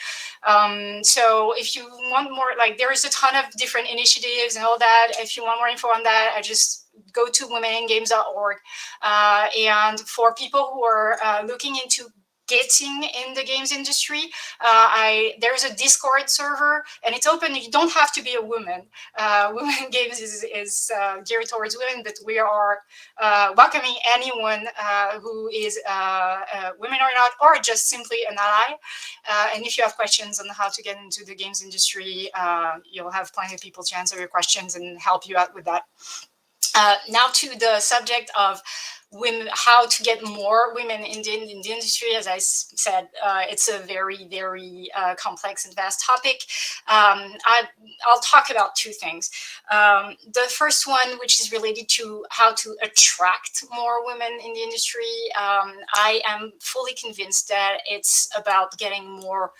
So if you want more, like there is a ton of different initiatives and all that. If you want more info on that, I just go to womeningames.org. And for people who are looking into getting in the games industry, there's a Discord server and it's open. You don't have to be a woman. Women in Games is geared towards women, but we are welcoming anyone who is women or not, or just simply an ally. And if you have questions on how to get into the games industry, you'll have plenty of people to answer your questions and help you out with that. Now to the subject of women, how to get more women in the industry. As I said, it's a very, very complex and vast topic. I'll talk about two things. The first one, which is related to how to attract more women in the industry. I am fully convinced that it's about getting more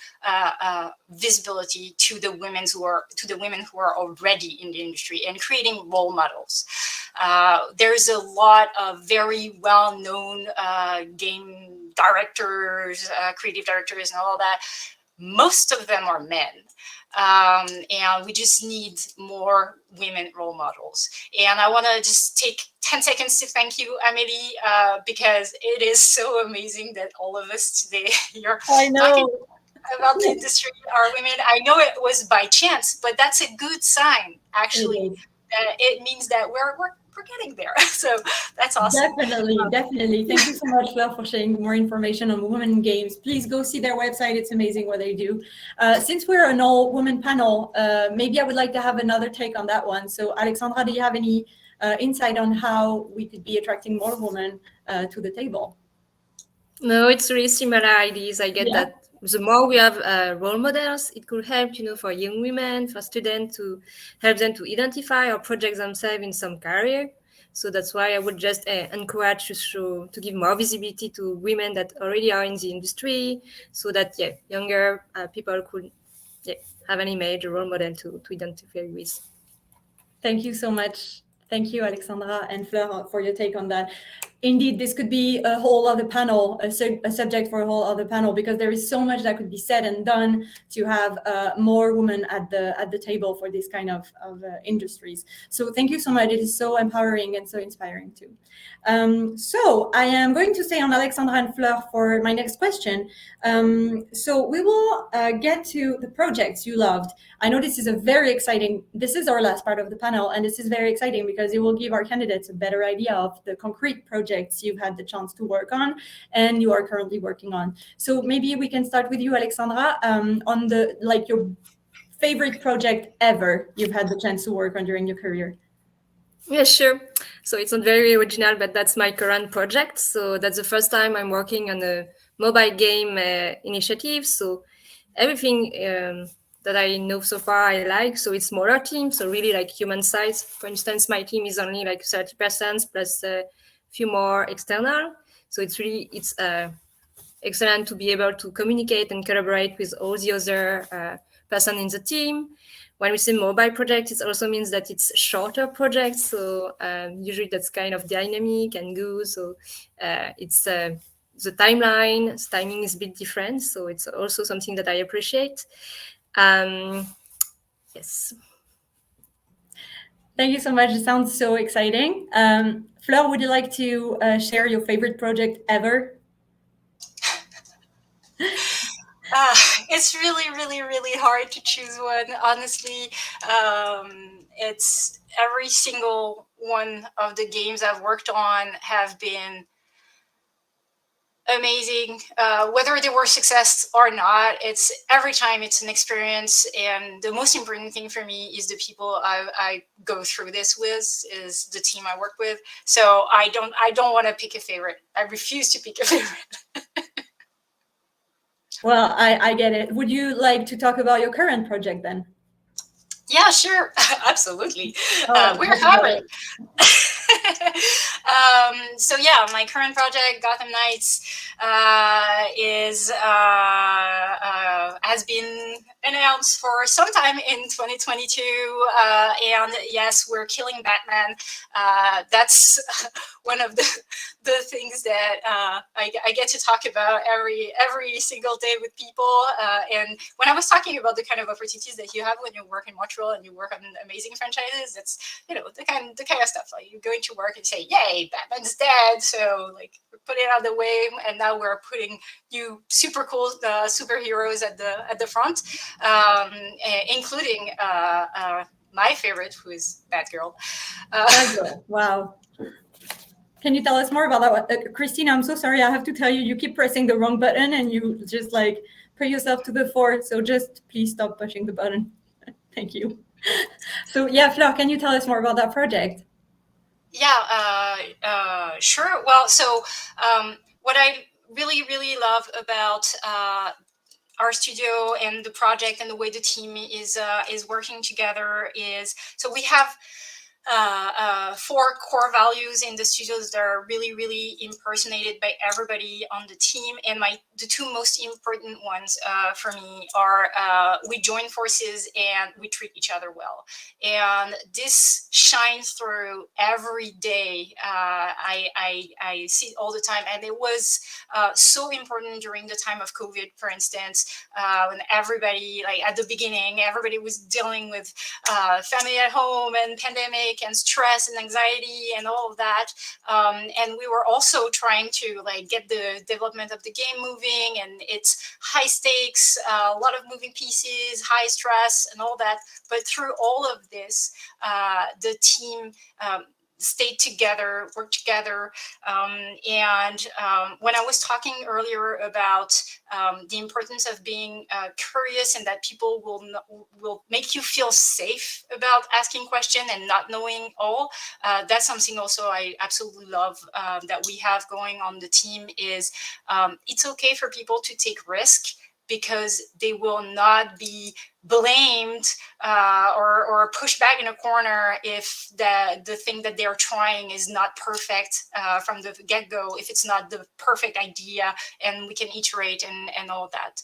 visibility to the women who are already in the industry and creating role models. There's a lot of very well-known game directors, creative directors, and all that. Most of them are men. And we just need more women role models. And I want to just take 10 seconds to thank you, Amélie, because it is so amazing that all of us today here talking about the industry are women. I know it was by chance, but that's a good sign, actually. It means that we're getting there. So that's awesome. Definitely. Thank you so much, Fleur, for sharing more information on women in games. Please go see their website. It's amazing what they do. Since we're an all-women panel, maybe I would like to have another take on that one. So Alexandra, do you have any insight on how we could be attracting more women to the table? No, it's really similar ideas. I get that the more we have role models, it could help, for young women, for students, to help them to identify or project themselves in some career. So that's why I would just encourage to give more visibility to women that already are in the industry, so that younger people could have an image, a role model to identify with. Thank you so much. Thank you, Alexandra and Fleur, for your take on that. Indeed, this could be a whole other panel, a subject for a whole other panel, because there is so much that could be said and done to have more women at the table for this kind of industries. So thank you so much. It is so empowering and so inspiring too. So I am going to stay on Alexandra and Fleur for my next question. So we will get to the projects you loved. I know this is this is our last part of the panel, and this is very exciting because it will give our candidates a better idea of the concrete projects you've had the chance to work on and you are currently working on. So maybe we can start with you, Alexandra, on your favorite project ever you've had the chance to work on during your career. Yeah, sure. So it's not very original, but that's my current project. So that's the first time I'm working on a mobile game initiative. So everything that I know so far I like. So it's smaller team, so really like human size. For instance, my team is only like 30% plus a few more external. So it's excellent to be able to communicate and collaborate with all the other person in the team. When we say mobile project, it also means that it's shorter projects. So usually that's kind of dynamic and good. So it's the timing is a bit different. So it's also something that I appreciate. Yes. Thank you so much. It sounds so exciting. Fleur, would you like to share your favorite project ever? It's really, really, really hard to choose one. Honestly, it's every single one of the games I've worked on have been amazing, whether they were success or not. It's every time it's an experience, and the most important thing for me is the people I go through this with, is the team I work with. So I don't want to pick a favorite. I refuse to pick a favorite. Well, I get it. Would you like to talk about your current project then? Yeah, sure. Absolutely. We're hiring. So yeah, my current project, Gotham Knights, has been announced for some time in 2022. And yes, we're killing Batman. That's one of the things that I get to talk about every single day with people. And when I was talking about the kind of opportunities that you have when you work in Montreal and you work on amazing franchises, it's the kind of stuff, like you're going to work and say, "Yay, Batman's dead!" So like we're putting it out of the way, and now we're putting you super cool superheroes at the front, including my favorite, who is Batgirl. Wow. Can you tell us more about that? Christina, I'm so sorry. I have to tell you, you keep pressing the wrong button and you just like put yourself to the fore. So just please stop pushing the button. Thank you. So yeah, Fleur, can you tell us more about that project? Yeah, sure. Well, so what I really love about our studio and the project and the way the team is working together is, so we have 4 core values in the studios that are really impersonated by everybody on the team. And the 2 most important ones for me are we join forces and we treat each other well. And this shines through every day. I see it all the time, and it was so important during the time of COVID, for instance, when everybody, like at the beginning, everybody was dealing with family at home and pandemic and stress and anxiety and all of that. And we were also trying to like get the development of the game moving, and it's high stakes, a lot of moving pieces, high stress and all that. But through all of this, the team stayed together, worked together. When I was talking earlier about the importance of being curious, and that people will make you feel safe about asking questions and not knowing all, that's something also I absolutely love that we have going on the team is it's okay for people to take risk, because they will not be blamed or pushed back in a corner if the thing that they're trying is not perfect from the get-go, if it's not the perfect idea, and we can iterate and all that.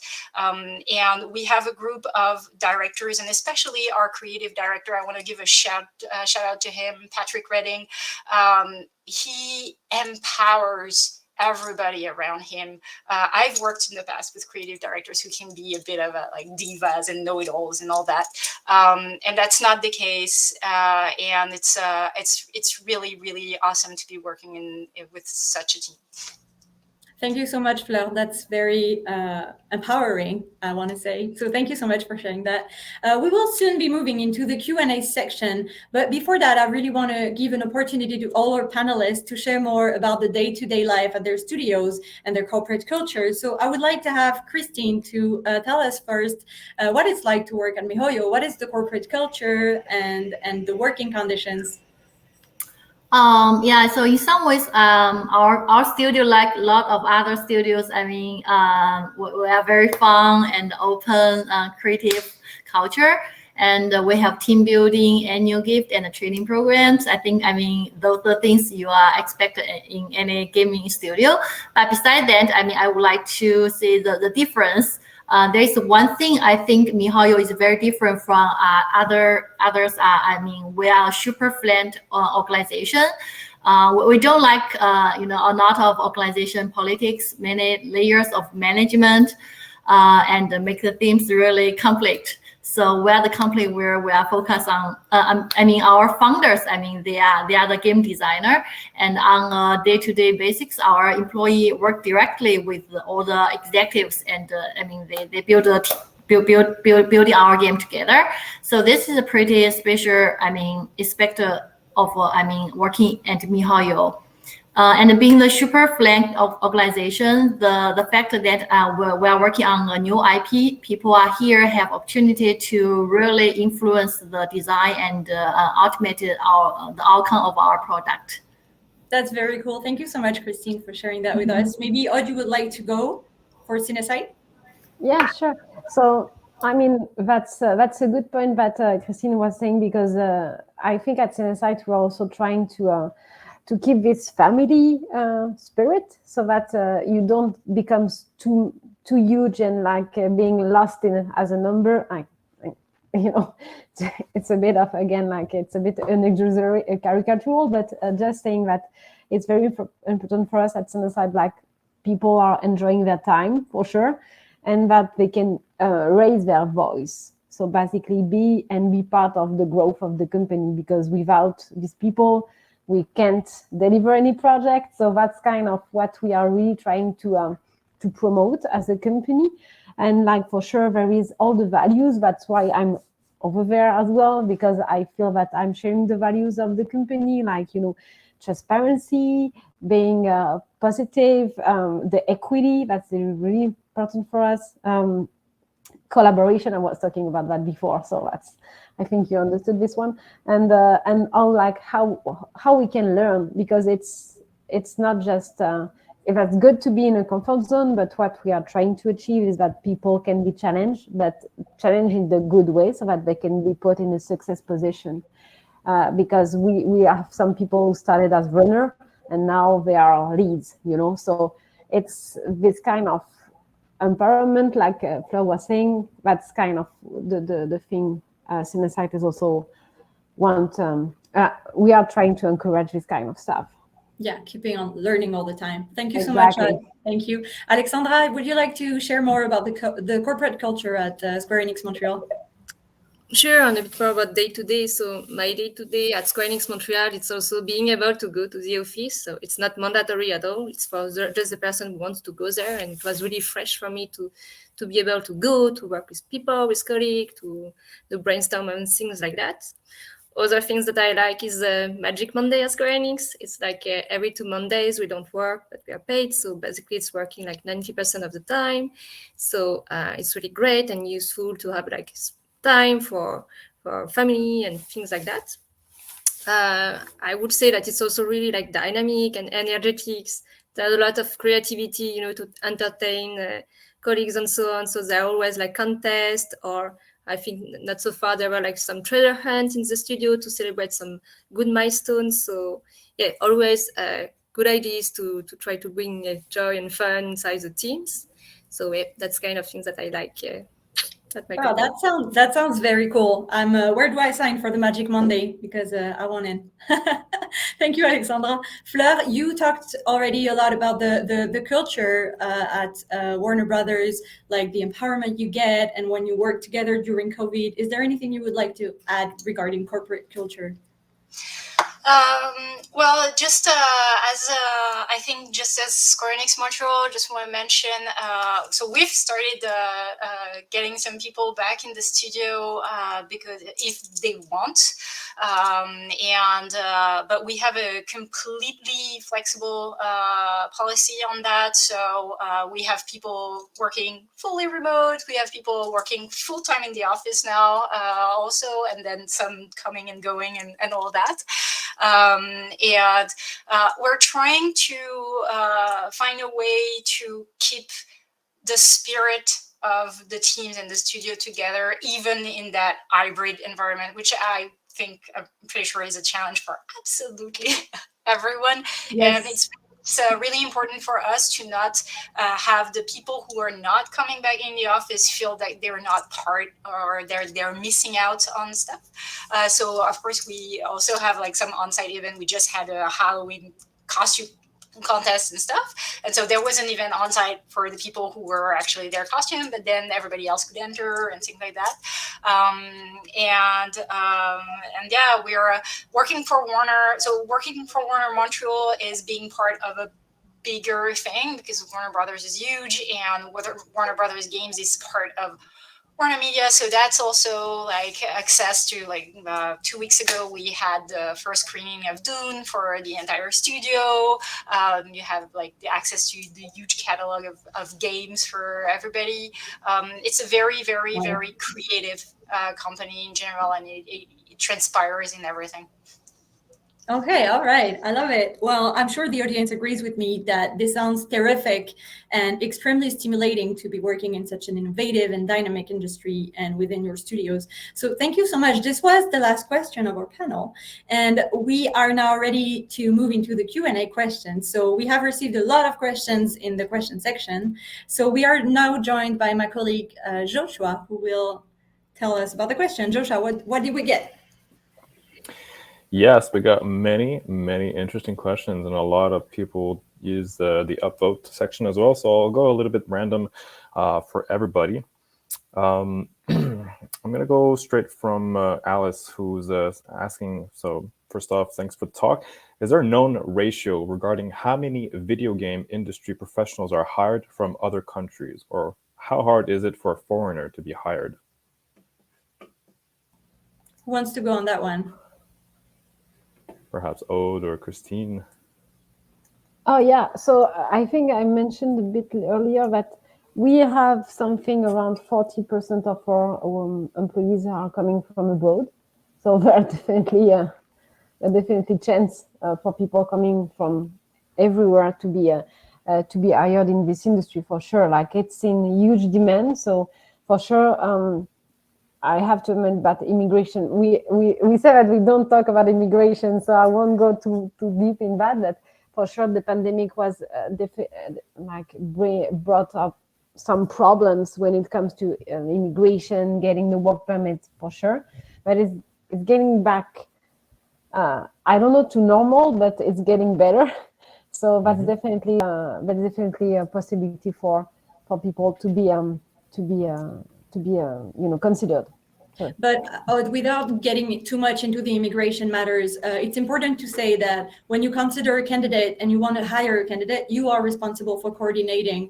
And we have a group of directors, and especially our creative director, I want to give a shout out to him, Patrick Redding. He empowers everybody around him. I've worked in the past with creative directors who can be a bit of like divas and know-it-alls and all that, and that's not the case. And it's really awesome to be working with such a team. Thank you so much, Fleur. That's very empowering, I want to say. So thank you so much for sharing that. We will soon be moving into the Q&A section. But before that, I really want to give an opportunity to all our panelists to share more about the day-to-day life at their studios and their corporate culture. So I would like to have Christine to tell us first what it's like to work at MiHoYo. What is the corporate culture and the working conditions? Yeah, so in some ways, our studio, like a lot of other studios, I mean, we are very fun and open, creative culture. And we have team building, annual gift, and training programs. I mean, those are the things you are expected in any gaming studio. But besides that, I mean, I would like to see the difference. There is one thing I think MiHoYo is very different from others. I mean, we are a super flat organization. We don't like a lot of organization politics, many layers of management, and make the teams really complex. So we are the company where we are focused on, I mean, our founders, I mean, they are the game designer, and on a day-to-day basis, our employee work directly with all the executives, and I mean, they build our game together. So this is a pretty special, I mean, aspect of, I mean, working at MiHoYo. And being the super flanked organization, the fact that we are working on a new IP, people are here have opportunity to really influence the design and ultimate the outcome of our product. That's very cool. Thank you so much, Christine, for sharing that with us. Maybe Audrey would like to go for Cinesite. Yeah, sure. So I mean, that's a good point that Christine was saying, because I think at Cinesite we're also trying to keep this family spirit, so that you don't become too huge and like being lost in as a number. It's a bit of, again, like it's a bit unexaggerate, caricatural, but just saying that it's very important for us at Cinesite, like people are enjoying their time for sure, and that they can raise their voice. So basically be part of the growth of the company, because without these people, we can't deliver any project. So that's kind of what we are really trying to promote as a company. And like, for sure, there is all the values. That's why I'm over there as well, because I feel that I'm sharing the values of the company, like, transparency, being positive, the equity, that's really important for us. collaboration. I was talking about that before, so that's, I think you understood this one, and all like how we can learn, because it's not just if it's good to be in a comfort zone, but what we are trying to achieve is that people can be challenged, but challenged in the good way, so that they can be put in a success position. Because we have some people who started as runner and now they are leads, so it's this kind of empowerment, like Fleur was saying. That's kind of the thing Cinesight is also want. We are trying to encourage this kind of stuff. Yeah, keeping on learning all the time. Thank you so Exactly. much. Thank you. Alexandra, would you like to share more about the corporate culture at Square Enix Montreal? Sure, and a bit more about day-to-day. So my day-to-day at Square Enix Montreal, it's also being able to go to the office. So it's not mandatory at all. It's for just the person who wants to go there. And it was really fresh for me to be able to go, to work with people, with colleagues, to brainstorm and things like that. Other things that I like is Magic Monday at Square Enix. It's like every 2 Mondays we don't work, but we are paid. So basically it's working like 90% of the time. So it's really great and useful to have like time for family and things like that. I would say that it's also really like dynamic and energetic. There's a lot of creativity, to entertain colleagues and so on. So there are always like contests, or I think not so far there were like some treasure hunts in the studio to celebrate some good milestones. So yeah, always good ideas to try to bring joy and fun inside the teams. So yeah, that's kind of things that I like. Wow, that sounds very cool. Where do I sign for the Magic Monday? Because I want in. Thank you, Alexandra. Fleur, you talked already a lot about the culture at Warner Brothers, like the empowerment you get and when you work together during COVID. Is there anything you would like to add regarding corporate culture? Well, just I think just as Square Enix Montreal, just want to mention, so we've started getting some people back in the studio because if they want, but we have a completely flexible policy on that. So we have people working fully remote. We have people working full time in the office now also, and then some coming and going and all that. We're trying to find a way to keep the spirit of the teams and the studio together, even in that hybrid environment, which I'm pretty sure is a challenge for absolutely everyone. Yes. And it's really important for us to not have the people who are not coming back in the office feel that they're not part or they're missing out on stuff. So of course we also have like some on-site event. We just had a Halloween costume contest and stuff, and so there was an event on site for the people who were actually their costume, but then everybody else could enter and things like that. And yeah, we're working for Warner. So working for Warner Montreal is being part of a bigger thing because Warner Brothers is huge, and Warner Brothers Games is part of Warner Media. So that's also like access to 2 weeks ago, we had the first screening of Dune for the entire studio. You have like the access to the huge catalog of games for everybody. It's a very, very, very creative company in general, and it transpires in everything. Okay, all right. I love it. Well, I'm sure the audience agrees with me that this sounds terrific and extremely stimulating to be working in such an innovative and dynamic industry and within your studios. So thank you so much. This was the last question of our panel, and we are now ready to move into the Q&A questions. So we have received a lot of questions in the question section. So we are now joined by my colleague, Joshua, who will tell us about the question. Joshua, what did we get? Yes, we got many interesting questions, and a lot of people use the upvote section as well. So I'll go a little bit random for everybody. I'm going to go straight from Alice, who's asking, so first off, thanks for the talk. Is there a known ratio regarding how many video game industry professionals are hired from other countries, or how hard is it for a foreigner to be hired? Who wants to go on that one? Perhaps Aude or Christine. Oh yeah, so I think I mentioned a bit earlier that We have something around 40% of our employees are coming from abroad. So there's definitely a chance for people coming from everywhere to be hired in this industry for sure. Like it's in huge demand. So for sure, I have to admit that immigration, we say that we don't talk about immigration, so I won't go too deep in that. But for sure, the pandemic was brought up some problems when it comes to immigration, getting the work permit for sure. But it's getting back. I don't know to normal, but it's getting better. So that's definitely a possibility for people to be considered. Sure. But without getting too much into the immigration matters, it's important to say that when you consider a candidate and you want to hire a candidate, you are responsible for coordinating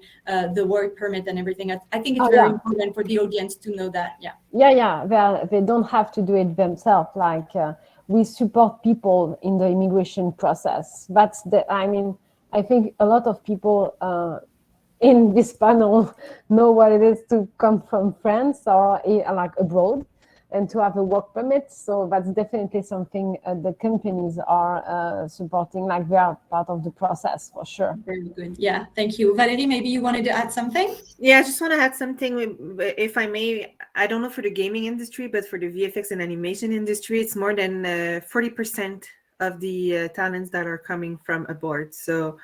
the work permit and everything. I think it's very important for the audience to know that. They don't have to do it themselves. Like we support people in the immigration process. I think a lot of people in this panel know what it is to come from France or like abroad and to have a work permit. So that's definitely something the companies are supporting, like they are part of the process for sure. Very good. Yeah, thank you. Valérie, maybe you wanted to add something? Yeah, I just want to add something, if I may. I don't know for the gaming industry, but for the VFX and animation industry, it's more than 40% of the talents that are coming from abroad. So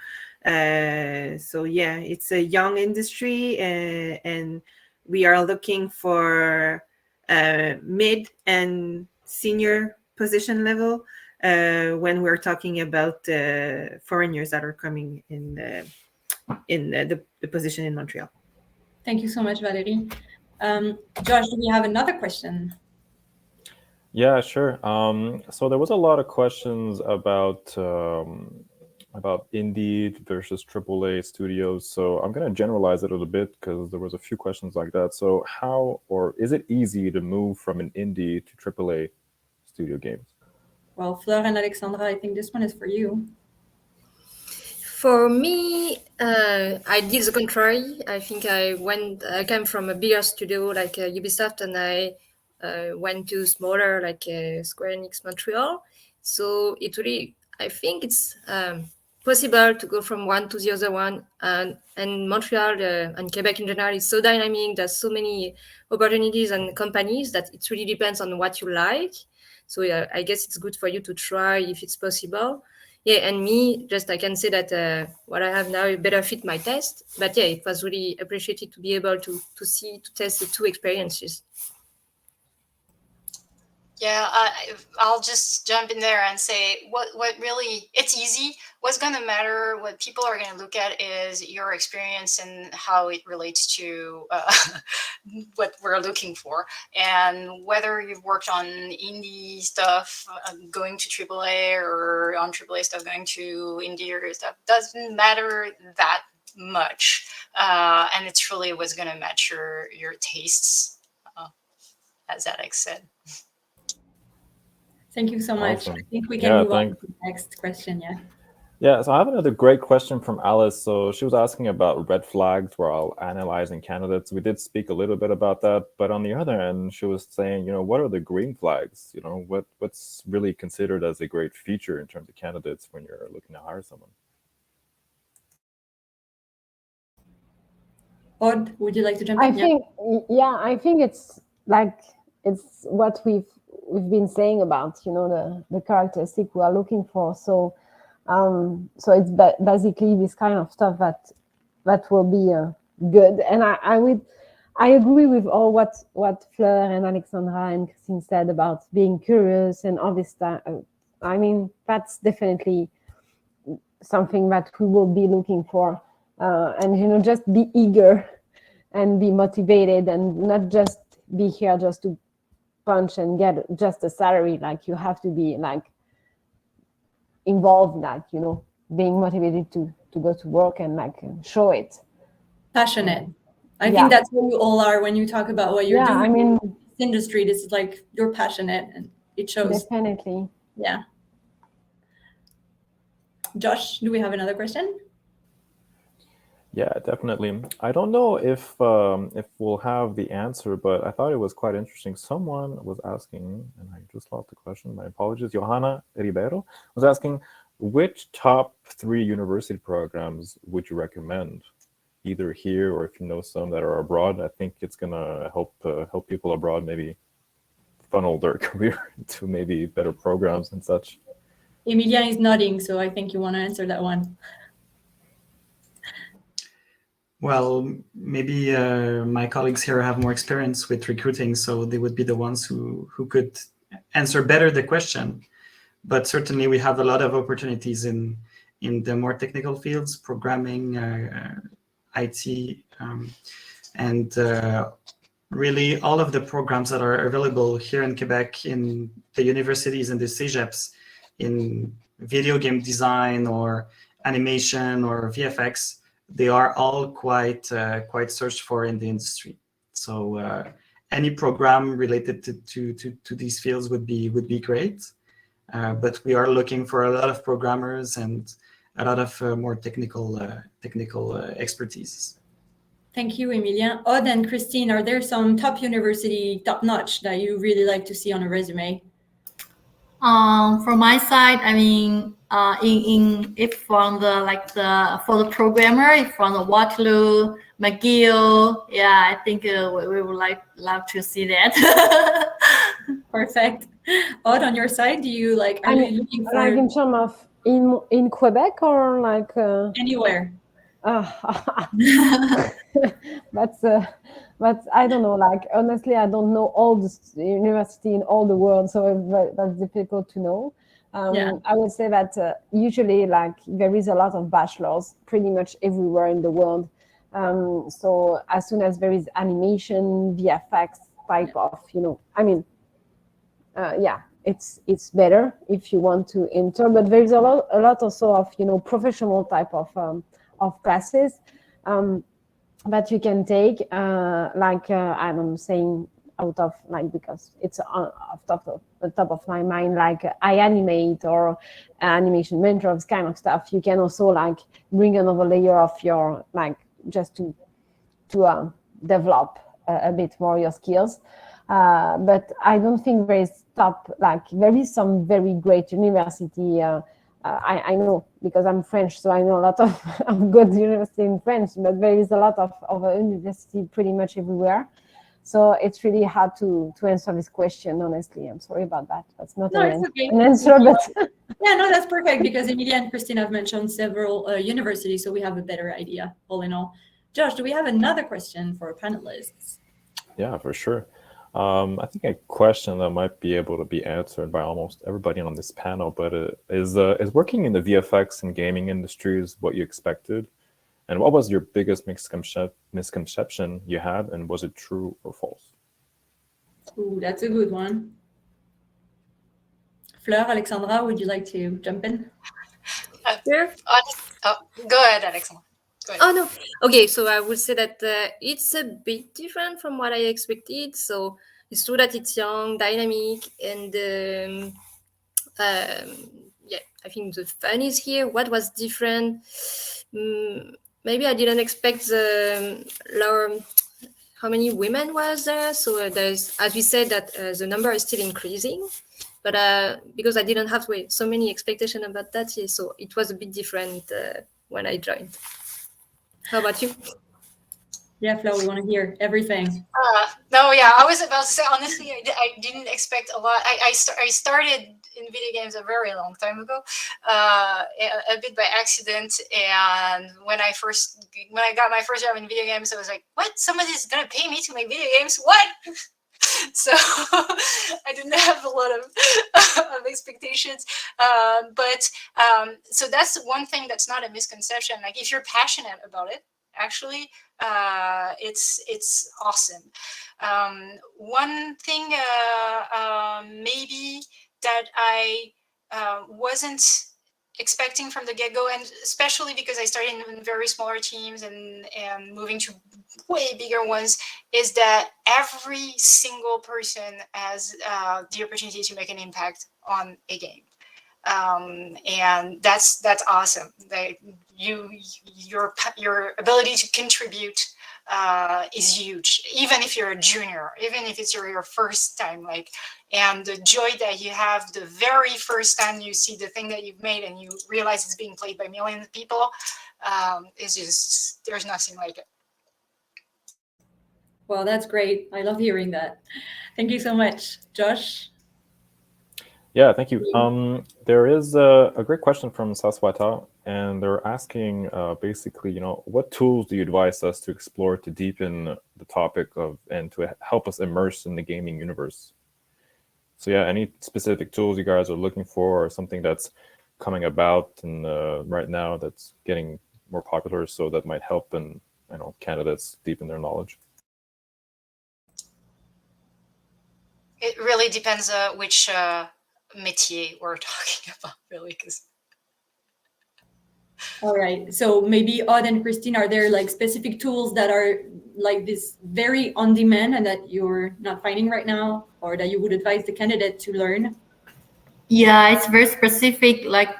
yeah, it's a young industry, and we are looking for mid and senior position level when we're talking about foreigners that are coming in the position in Montreal. Thank you so much, Valérie. Josh, do we have another question? Yeah, sure. So there was a lot of questions about indie versus AAA studios. So I'm going to generalize it a little bit because there was a few questions like that. So how, or is it easy to move from an indie to AAA studio games? Well, Fleur and Alexandra, I think this one is for you. For me, I did the contrary. I think I came from a bigger studio like Ubisoft, and I went to smaller like Square Enix Montreal. So it really, I think it's possible to go from one to the other one. And Montreal and Quebec in general is so dynamic. There's so many opportunities and companies that it really depends on what you like. So yeah, I guess it's good for you to try if it's possible. Yeah, and me, just I can say that what I have now better fit my taste. But yeah, it was really appreciated to be able to test the two experiences. Yeah, I'll just jump in there and say what really, it's easy. What's going to matter, what people are going to look at is your experience and how it relates to what we're looking for. And whether you've worked on indie stuff, going to AAA, or on AAA stuff, going to indie or stuff, doesn't matter that much. And it's really what's going to match your tastes, as Alex said. Thank you so much. Awesome. I think we can move on to the next question. Yeah, so I have another great question from Alice. So she was asking about red flags while analyzing candidates. We did speak a little bit about that, but on the other end, she was saying, what are the green flags? What's really considered as a great feature in terms of candidates when you're looking to hire someone? Aude, would you like to jump in? I think it's what we've been saying about the characteristic we are looking for. So it's basically this kind of stuff that will be good. And I agree with all what Fleur and Alexandra and Christine said about being curious and all this stuff. I mean, that's definitely something that we will be looking for. And just be eager and be motivated and not just be here just to punch and get just a salary. Like you have to be involved, being motivated to go to work and show it. Passionate. I think that's what you all are when you talk about what you're doing. I mean, in this industry, this is you're passionate and it shows. Definitely. Yeah. Josh, do we have another question? Yeah, definitely. I don't know if we'll have the answer, but I thought it was quite interesting. Someone was asking, and I just lost the question. My apologies. Johanna Ribeiro was asking, which top 3 university programs would you recommend, either here or if you know some that are abroad? I think it's gonna help people abroad maybe funnel their career into maybe better programs and such. Emilian is nodding, so I think you want to answer that one. Well, maybe my colleagues here have more experience with recruiting, so they would be the ones who could answer better the question. But certainly we have a lot of opportunities in the more technical fields, programming, IT, and really all of the programs that are available here in Quebec in the universities and the CEGEPs in video game design or animation or VFX, they are all quite searched for in the industry. So any program related to these fields would be great. But we are looking for a lot of programmers and a lot of more technical expertise. Thank you, Emilian. Odd and Christine, are there some top university, top notch that you really like to see on a resume? From my side, I mean, if from for the programmer, if from the Waterloo, McGill, yeah, I think we would love to see that. Perfect. Odd, on your side, do you like? Are you looking for like in terms of in Quebec or like anywhere? But I don't know, like honestly I don't know all the university in all the world, so that's difficult to know. I would say that usually like there is a lot of bachelors pretty much everywhere in the world, so as soon as there is animation, VFX type of, I mean, it's better if you want to enter, but there's a lot also of professional type of classes that you can take, I'm saying out of like, because it's off the top of my mind, like I animate or animation mentor, this kind of stuff. You can also like bring another layer of your, like, just to develop a bit more your skills. But I don't think there is there is some very great university. I know because I'm French, so I know a lot of good university in French, but there is a lot of university pretty much everywhere. So it's really hard to answer this question, honestly. I'm sorry about that. That's not an answer, but yeah, no, that's perfect, because Emilia and Christine have mentioned several universities, so we have a better idea all in all. Josh, do we have another question for our panelists? Yeah, for sure. I think a question that might be able to be answered by almost everybody on this panel, but is working in the VFX and gaming industries what you expected? And what was your biggest misconception you had, and was it true or false? Ooh, that's a good one. Fleur, Alexandra, would you like to jump in? Sure. Go ahead, Alexandra. Oh, no. Okay, so I would say that it's a bit different from what I expected. So it's true that it's young, dynamic, and yeah, I think the fun is here. What was different? Maybe I didn't expect the lower, how many women was there. So there's, as we said, that the number is still increasing. But because I didn't have so many expectations about that, so it was a bit different when I joined. How about you? Yeah, Flo, we want to hear everything. No, yeah, I was about to say, honestly, I didn't expect a lot. I started in video games a very long time ago, a bit by accident. And when I got my first job in video games, I was like, what? Somebody's going to pay me to make video games? What? So I didn't have a lot of expectations, so that's one thing that's not a misconception. Like, if you're passionate about it, actually, it's awesome. One thing maybe that I wasn't expecting from the get-go, and especially because I started in very smaller teams and moving to way bigger ones, is that every single person has the opportunity to make an impact on a game, and that's awesome. your ability to contribute is huge, even if you're a junior, even if it's your first time, like, and the joy that you have the very first time you see the thing that you've made and you realize it's being played by millions of people, is just, there's nothing like it. Well, that's great. I love hearing that. Thank you so much. Josh? Yeah, thank you. There is a great question from Saswata, and they're asking basically, you know, what tools do you advise us to explore to deepen the topic of and to help us immerse in the gaming universe? So yeah, any specific tools you guys are looking for, or something that's coming about and right now that's getting more popular, so that might help and, you know, candidates deepen their knowledge? It really depends which métier we're talking about, really, because. All right. So maybe Odd and Christine, are there like specific tools that are like this very on demand and that you're not finding right now, or that you would advise the candidate to learn? Yeah, it's very specific, like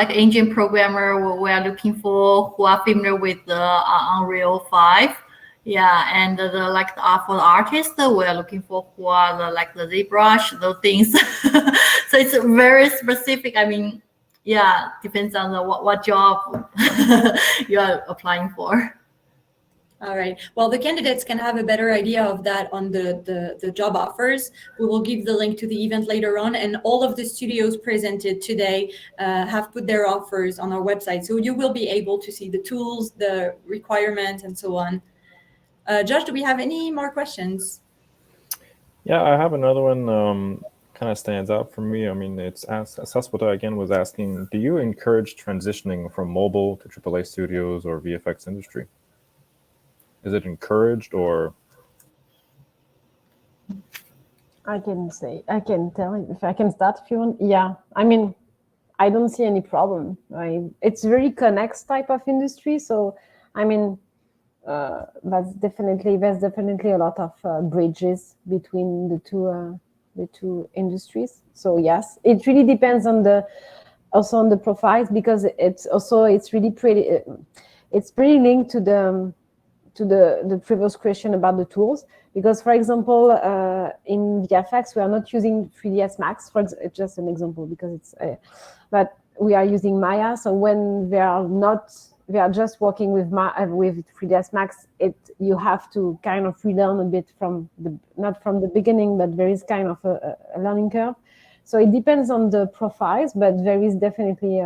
engine programmer we are looking for who are familiar with the Unreal 5. Yeah, and for the artists, we are looking for who are the ZBrush, those things. So it's very specific. I mean, yeah, depends on what job you are applying for. All right. Well, the candidates can have a better idea of that on the job offers. We will give the link to the event later on, and all of the studios presented today have put their offers on our website. So you will be able to see the tools, the requirements, and so on. Josh, do we have any more questions? Yeah, I have another one. Kind of stands out for me. I mean, it's Saswata again was asking, do you encourage transitioning from mobile to AAA studios or VFX industry? Is it encouraged, or? I can tell if I can start if you want. Yeah, I mean, I don't see any problem. It's very connects type of industry. So, I mean, there's definitely a lot of bridges between the two industries. So yes, it really depends on the profiles, because it's really pretty. It's pretty linked to the previous question about the tools, because for example in VFX we are not using 3ds Max, it's just an example, because it's but we are using Maya. So when we are just working with 3ds Max, you have to kind of relearn a bit not from the beginning, but there is kind of a learning curve. So it depends on the profiles, but there is definitely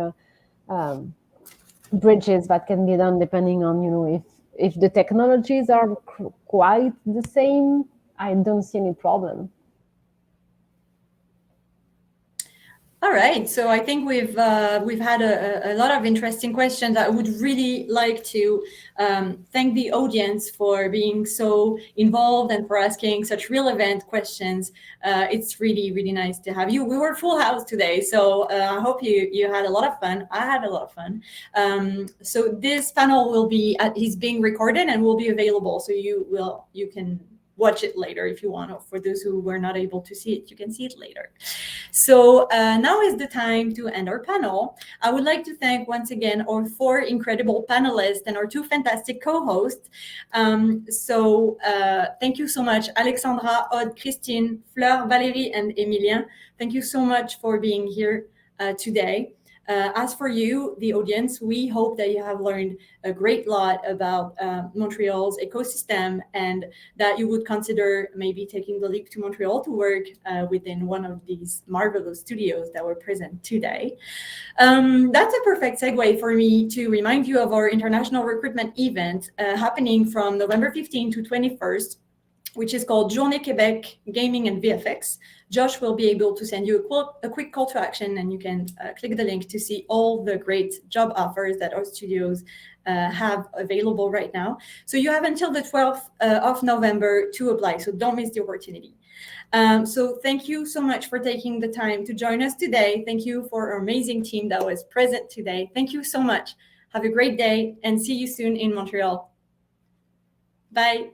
bridges that can be done depending on, you know, if the technologies are quite the same, I don't see any problem. All right, so I think we've had a lot of interesting questions. I would really like to thank the audience for being so involved and for asking such relevant questions. It's really, really nice to have you. We were full house today, so I hope you had a lot of fun. I had a lot of fun. So this panel is being recorded and will be available, so you can watch it later if you want, or for those who were not able to see it, you can see it later. So now is the time to end our panel. I would like to thank once again our 4 incredible panelists and our 2 fantastic co-hosts. Thank you so much, Alexandra, Aude, Christine, Fleur, Valérie, and Emilien. Thank you so much for being here today. As for you, the audience, we hope that you have learned a great lot about Montreal's ecosystem, and that you would consider maybe taking the leap to Montreal to work within one of these marvelous studios that were present today. That's a perfect segue for me to remind you of our international recruitment event happening from November 15 to 21st, which is called Journées Québec Gaming VFX. Josh will be able to send you a quick call to action, and you can click the link to see all the great job offers that our studios have available right now. So you have until the 12th of November to apply, so don't miss the opportunity. So thank you so much for taking the time to join us today. Thank you for our amazing team that was present today. Thank you so much. Have a great day, and see you soon in Montreal. Bye.